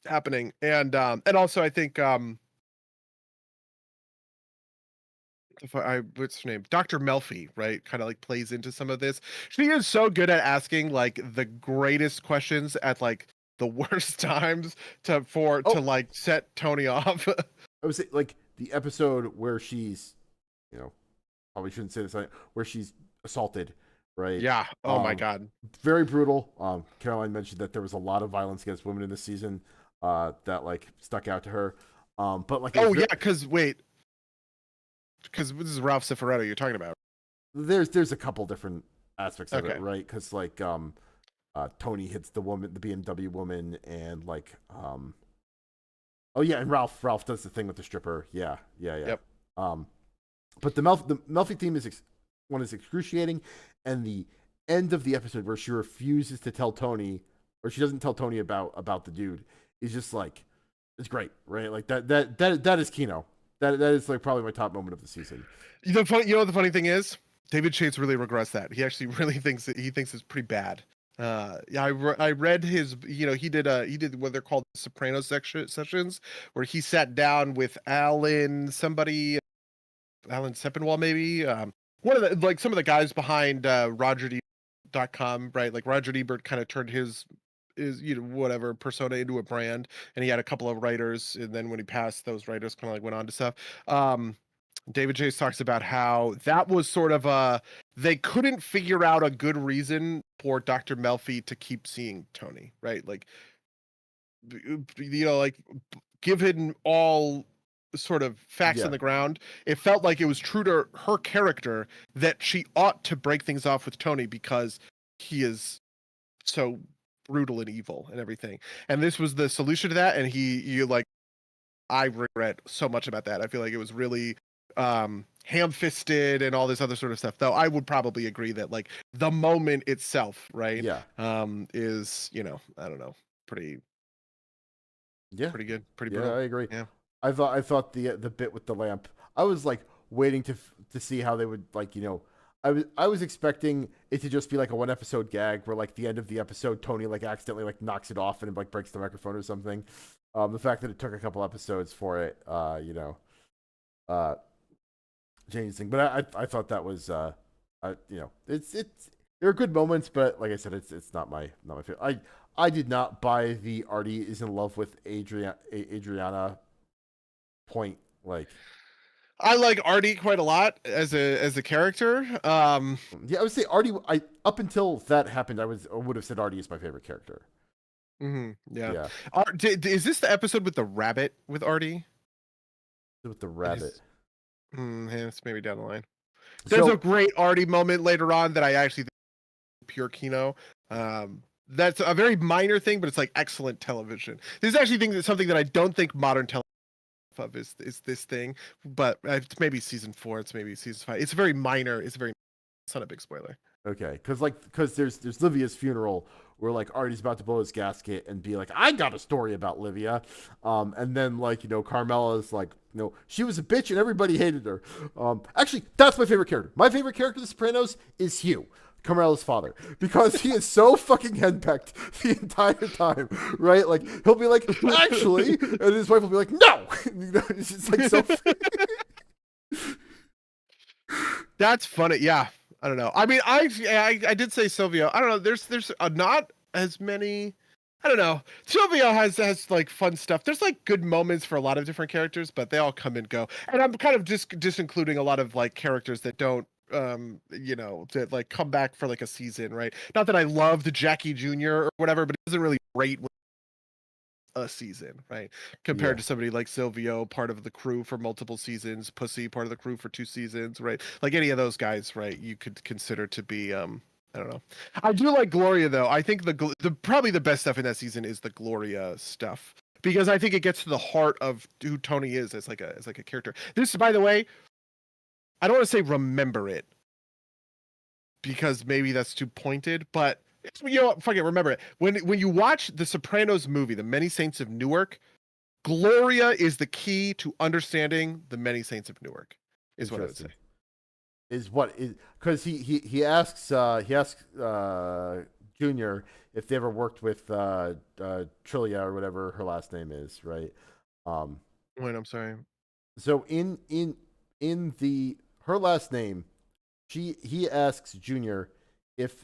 [SPEAKER 2] happening. And also I think what's her name? Dr. Melfi, right? Kind of like plays into some of this. She is so good at asking like the greatest questions at like the worst times to
[SPEAKER 1] Oh,
[SPEAKER 2] like set Tony off.
[SPEAKER 1] I would say like the episode where she's, you know, probably shouldn't say this, where she's assaulted, right?
[SPEAKER 2] Yeah. Oh my
[SPEAKER 1] Um,
[SPEAKER 2] God.
[SPEAKER 1] Very brutal. Caroline mentioned that there was a lot of violence against women in this season, that like stuck out to her. But like it's
[SPEAKER 2] Oh yeah, because this is Ralph Cifaretto you're talking about.
[SPEAKER 1] there's a couple different aspects of it,
[SPEAKER 2] Okay.
[SPEAKER 1] right? Because like Tony hits the BMW woman, and like oh yeah, and Ralph does the thing with the stripper. Yeah, yeah, yeah.
[SPEAKER 2] Yep.
[SPEAKER 1] Um, but the Melfi theme one is excruciating, and the end of the episode where she refuses to tell Tony, or she doesn't tell Tony about the dude, is just like it's great, right? Like that is Kino. That is like probably my top moment of the season.
[SPEAKER 2] The funny thing is, David Chates really regrets that. He actually really thinks it's pretty bad. Yeah, I read his. He did what they're called Sopranos sessions, where he sat down with Alan Sepinwall, maybe. One of the like some of the guys behind RogerEbert.com, right? Like Roger Ebert kind of turned his whatever persona into a brand, and he had a couple of writers, and then when he passed, those writers kind of like went on to stuff. Um, David Chase talks about how that was sort of they couldn't figure out a good reason for Dr. Melfi to keep seeing Tony, right? Like like given all sort of facts on
[SPEAKER 1] Yeah,
[SPEAKER 2] the ground, it felt like it was true to her character that she ought to break things off with Tony because he is so brutal and evil and everything. And this was the solution to that. And you like, I regret so much about that. I feel like it was really ham-fisted and all this other sort of stuff. Though I would probably agree that like the moment itself, right,
[SPEAKER 1] yeah,
[SPEAKER 2] is I don't know, pretty
[SPEAKER 1] yeah,
[SPEAKER 2] pretty good, pretty
[SPEAKER 1] yeah.
[SPEAKER 2] brutal.
[SPEAKER 1] I agree.
[SPEAKER 2] Yeah.
[SPEAKER 1] I thought the bit with the lamp. I was like waiting to see how they would like I was expecting it to just be like a one episode gag where like the end of the episode Tony like accidentally like knocks it off and like breaks the microphone or something. The fact that it took a couple episodes for it, uh, changed thing. But I thought that was it's there are good moments, but like I said, it's not my favorite. I did not buy the Artie is in love with Adriana point. Like
[SPEAKER 2] I like Artie quite a lot as a character.
[SPEAKER 1] yeah, I would say Artie. I up until that happened, I would have said Artie is my favorite character.
[SPEAKER 2] Yeah.
[SPEAKER 1] Yeah,
[SPEAKER 2] Is this the episode with the rabbit with Artie
[SPEAKER 1] with the
[SPEAKER 2] and
[SPEAKER 1] rabbit.
[SPEAKER 2] Yeah, it's maybe down the line. There's a
[SPEAKER 1] So
[SPEAKER 2] great Artie moment later on that I actually think is pure Kino. That's a very minor thing, but it's like excellent television. This is actually think that's something that I don't think modern television of is this thing, but it's maybe season 4, it's maybe season 5. It's very minor. It's not a big spoiler.
[SPEAKER 1] okay, because there's Livia's funeral where like Artie's about to blow his gasket and be like, I got a story about Livia, and then like Carmela's like, she was a bitch and everybody hated her. Actually, that's my favorite character. My favorite character of The Sopranos is Hugh, Carmela's father, because he is so fucking henpecked the entire time, right? Like he'll be like, actually, and his wife will be like, no, it's just like so.
[SPEAKER 2] That's funny. Yeah, I don't know. I mean, I did say Silvio. I don't know. There's not as many. I don't know. Silvio has like fun stuff. There's like good moments for a lot of different characters, but they all come and go. And I'm kind of just including a lot of like characters that don't that like come back for like a season, right? Not that I love the Jackie Jr. or whatever, but it doesn't really rate a season, right?
[SPEAKER 1] Yeah,
[SPEAKER 2] Compared to somebody like Silvio, part of the crew for multiple seasons, Pussy, part of the crew for 2 seasons, right? Like any of those guys, right? You could consider to be I don't know. I do like Gloria though. I think the probably the best stuff in that season is the Gloria stuff because I think it gets to the heart of who Tony is as like a character. This, by the way, I don't want to say remember it because maybe that's too pointed, but fuck it, remember it. When you watch the Sopranos movie, The Many Saints of Newark, Gloria is the key to understanding The Many Saints of Newark. Is what I would say.
[SPEAKER 1] interesting. Is what is because he asks Junior if they ever worked with Trillia or whatever her last name is, right? Um,
[SPEAKER 2] Wait, I'm sorry.
[SPEAKER 1] so in the her last name, he asks Junior if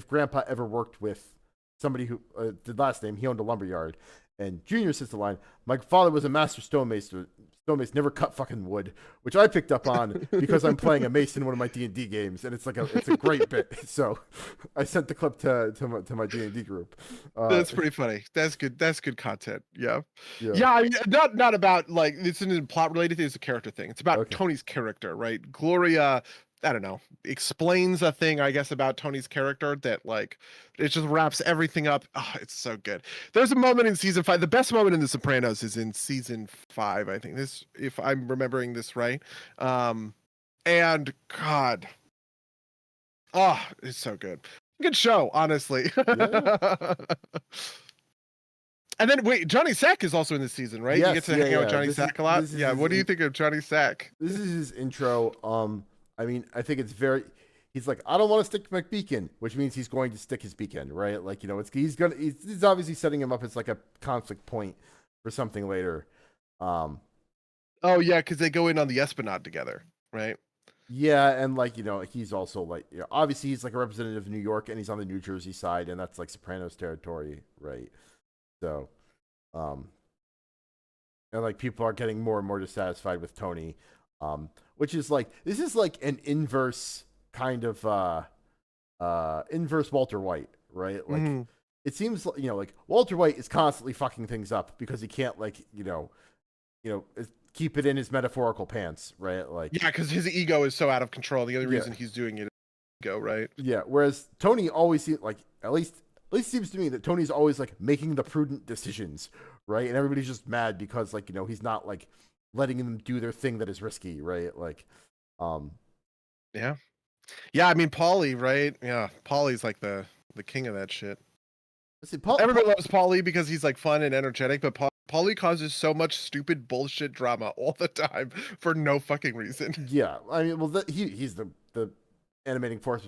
[SPEAKER 1] Grandpa ever worked with somebody who the last name he owned a lumber yard, and Junior says the line, "My father was a master stonemason. Stonemason never cut fucking wood," which I picked up on because I'm playing a mason in one of my D&D games, and it's a great bit. So I sent the clip to my D&D group.
[SPEAKER 2] That's pretty funny. That's good. That's good content. Yeah,
[SPEAKER 1] Yeah.
[SPEAKER 2] yeah. I mean, not about like this isn't plot related. It's a character thing. It's about
[SPEAKER 1] Okay.
[SPEAKER 2] Tony's character, right? Gloria, I don't know, explains a thing I guess about Tony's character that like it just wraps everything up. Oh, it's so good. There's a moment in season 5. The best moment in The Sopranos is in season 5. I think this, if I'm remembering this right. And God, oh, it's so good. Good show, honestly.
[SPEAKER 1] Yeah.
[SPEAKER 2] And then wait, Johnny Sack is also in this season, right? You get
[SPEAKER 1] Yes.
[SPEAKER 2] to
[SPEAKER 1] Yeah.
[SPEAKER 2] hang out with
[SPEAKER 1] Yeah.
[SPEAKER 2] Johnny Sack a lot.
[SPEAKER 1] This is
[SPEAKER 2] Yeah, what do you think of Johnny Sack?
[SPEAKER 1] this is his intro. I mean, I think it's very. He's like, I don't want to stick my beacon, which means he's going to stick his beacon, right? Like, he's obviously setting him up as like a conflict point for something later. Um,
[SPEAKER 2] Oh yeah, because they go in on the Esplanade together, right?
[SPEAKER 1] yeah, and like, he's also like, obviously he's like a representative of New York, and he's on the New Jersey side, and that's like Sopranos territory, right? So, um, and like people are getting more and more dissatisfied with Tony, which is like this is like an inverse kind of inverse Walter White, right? Like
[SPEAKER 2] Mm-hmm.
[SPEAKER 1] it seems like Walter White is constantly fucking things up because he can't like keep it in his metaphorical pants, right? Like
[SPEAKER 2] Yeah, because his ego is so out of control. The only
[SPEAKER 1] yeah,
[SPEAKER 2] reason he's doing it is ego, right?
[SPEAKER 1] yeah. Whereas Tony always seems like at least seems to me that Tony's always like making the prudent decisions, right? And everybody's just mad because like he's not like letting them do their thing that is risky, right? Like, um,
[SPEAKER 2] Yeah. Yeah, I mean Paulie, right? Yeah, Paulie's like the king of that shit.
[SPEAKER 1] let's see,
[SPEAKER 2] Everybody loves Paulie because he's like fun and energetic, but Paulie causes so much stupid bullshit drama all the time for no fucking reason.
[SPEAKER 1] yeah, I mean, well, he's the animating force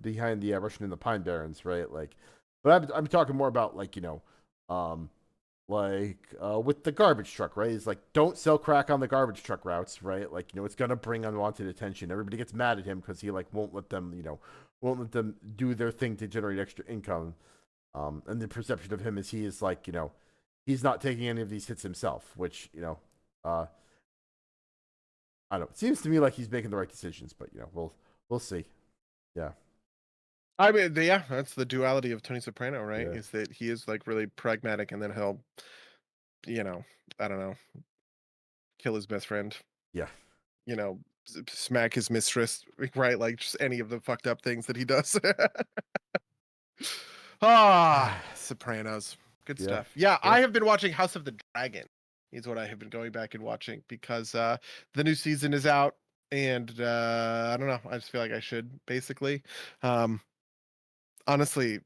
[SPEAKER 1] behind the Russian and the Pine Barrens, right? Like, but I'm talking more about like um, with the garbage truck, right? He's like, don't sell crack on the garbage truck routes, right? Like, it's gonna bring unwanted attention. Everybody gets mad at him because he like won't let them do their thing to generate extra income. And the perception of him is he is like, he's not taking any of these hits himself, which uh, I don't know. It seems to me like he's making the right decisions, but we'll see. Yeah.
[SPEAKER 2] I mean, yeah, that's the duality of Tony Soprano, right?
[SPEAKER 1] Yeah.
[SPEAKER 2] Is that he is like really pragmatic and then he'll, you know, I don't know, kill his best friend.
[SPEAKER 1] Yeah.
[SPEAKER 2] You know, smack his mistress, right? Like just any of the fucked up things that he does. Sopranos. Good
[SPEAKER 1] Yeah.
[SPEAKER 2] stuff. Yeah,
[SPEAKER 1] Yeah.
[SPEAKER 2] I have been watching House of the Dragon. Is what I have been going back and watching because the new season is out and I don't know. I just feel like I should basically. Um, honestly,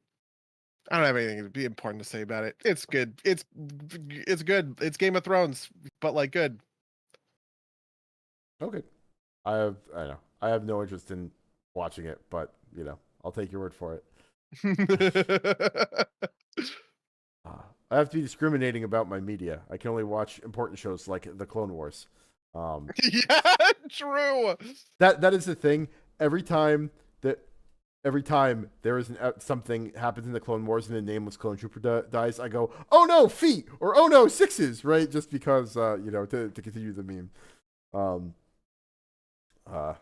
[SPEAKER 2] I don't have anything to be important to say about it. It's good. It's good. It's Game of Thrones, but like good.
[SPEAKER 1] Okay. I know. I have no interest in watching it, but I'll take your word for it. I have to be discriminating about my media. I can only watch important shows like the Clone Wars.
[SPEAKER 2] Yeah, true.
[SPEAKER 1] That is the thing. Every time that every time there is something happens in the Clone Wars and the nameless clone trooper dies, I go, "Oh no, feet!" or "Oh no, sixes!" Right? Just because to continue the meme. Um, but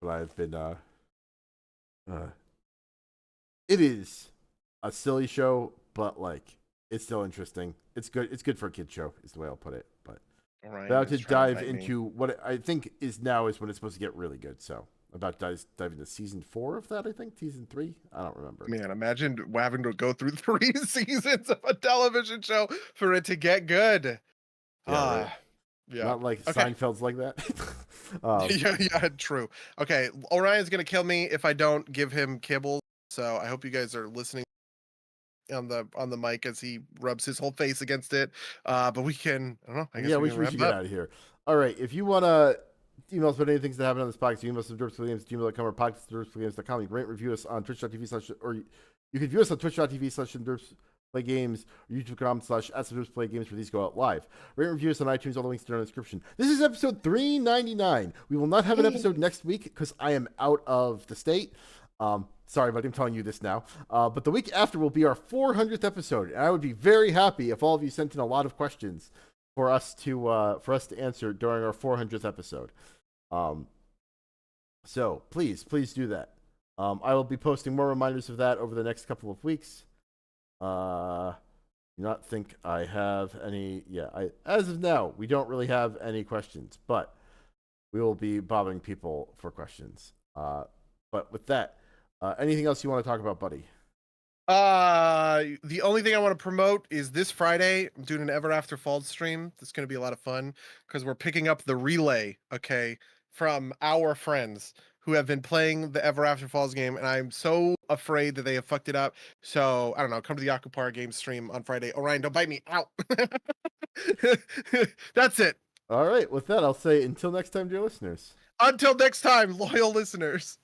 [SPEAKER 1] I've been it is a silly show, but like it's still interesting. It's good. It's good for a kid show, is the way I'll put it. But about to dive into what I think is when it's supposed to get really good. So about to dive into season 4 of that. I think season 3. I don't remember.
[SPEAKER 2] Man, imagine having to go through 3 seasons of a television show for it to get good.
[SPEAKER 1] Yeah, right.
[SPEAKER 2] Yeah.
[SPEAKER 1] Not like
[SPEAKER 2] Okay.
[SPEAKER 1] Seinfeld's like that.
[SPEAKER 2] Yeah, true. Okay, Orion's gonna kill me if I don't give him kibble. So I hope you guys are listening on the mic as he rubs his whole face against it. But we can, I don't know. I guess we
[SPEAKER 1] should get out of here. All right. If you want to email us about any things that happen on this podcast, email us at derpsgames@gmail.com or podcast@derpsgames.com. You can rate review us on twitch.tv/ or you can view us on twitch.tv/derpsplaygames or youtube.com/derpsplaygames where these go out live. Rate and review us on iTunes. All the links are in the description. This is episode 399. We will not have an episode next week because I am out of the state. Sorry, but I'm telling you this now. But the week after will be our 400th episode, and I would be very happy if all of you sent in a lot of questions for us to answer during our 400th episode. So please do that. I will be posting more reminders of that over the next couple of weeks. Do not think I have any. Yeah, as of now, we don't really have any questions, but we will be bothering people for questions. But with that, anything else you want to talk about, buddy?
[SPEAKER 2] The only thing I want to promote is this Friday I'm doing an Ever After Falls stream. That's going to be a lot of fun because we're picking up the relay, okay, from our friends who have been playing the Ever After Falls game, and I'm so afraid that they have fucked it up. So I don't know. Come to the Akupara game stream on Friday. Orion, don't bite me. Ow. That's it.
[SPEAKER 1] All right. With that, I'll say until next time, dear listeners.
[SPEAKER 2] Until next time, loyal listeners.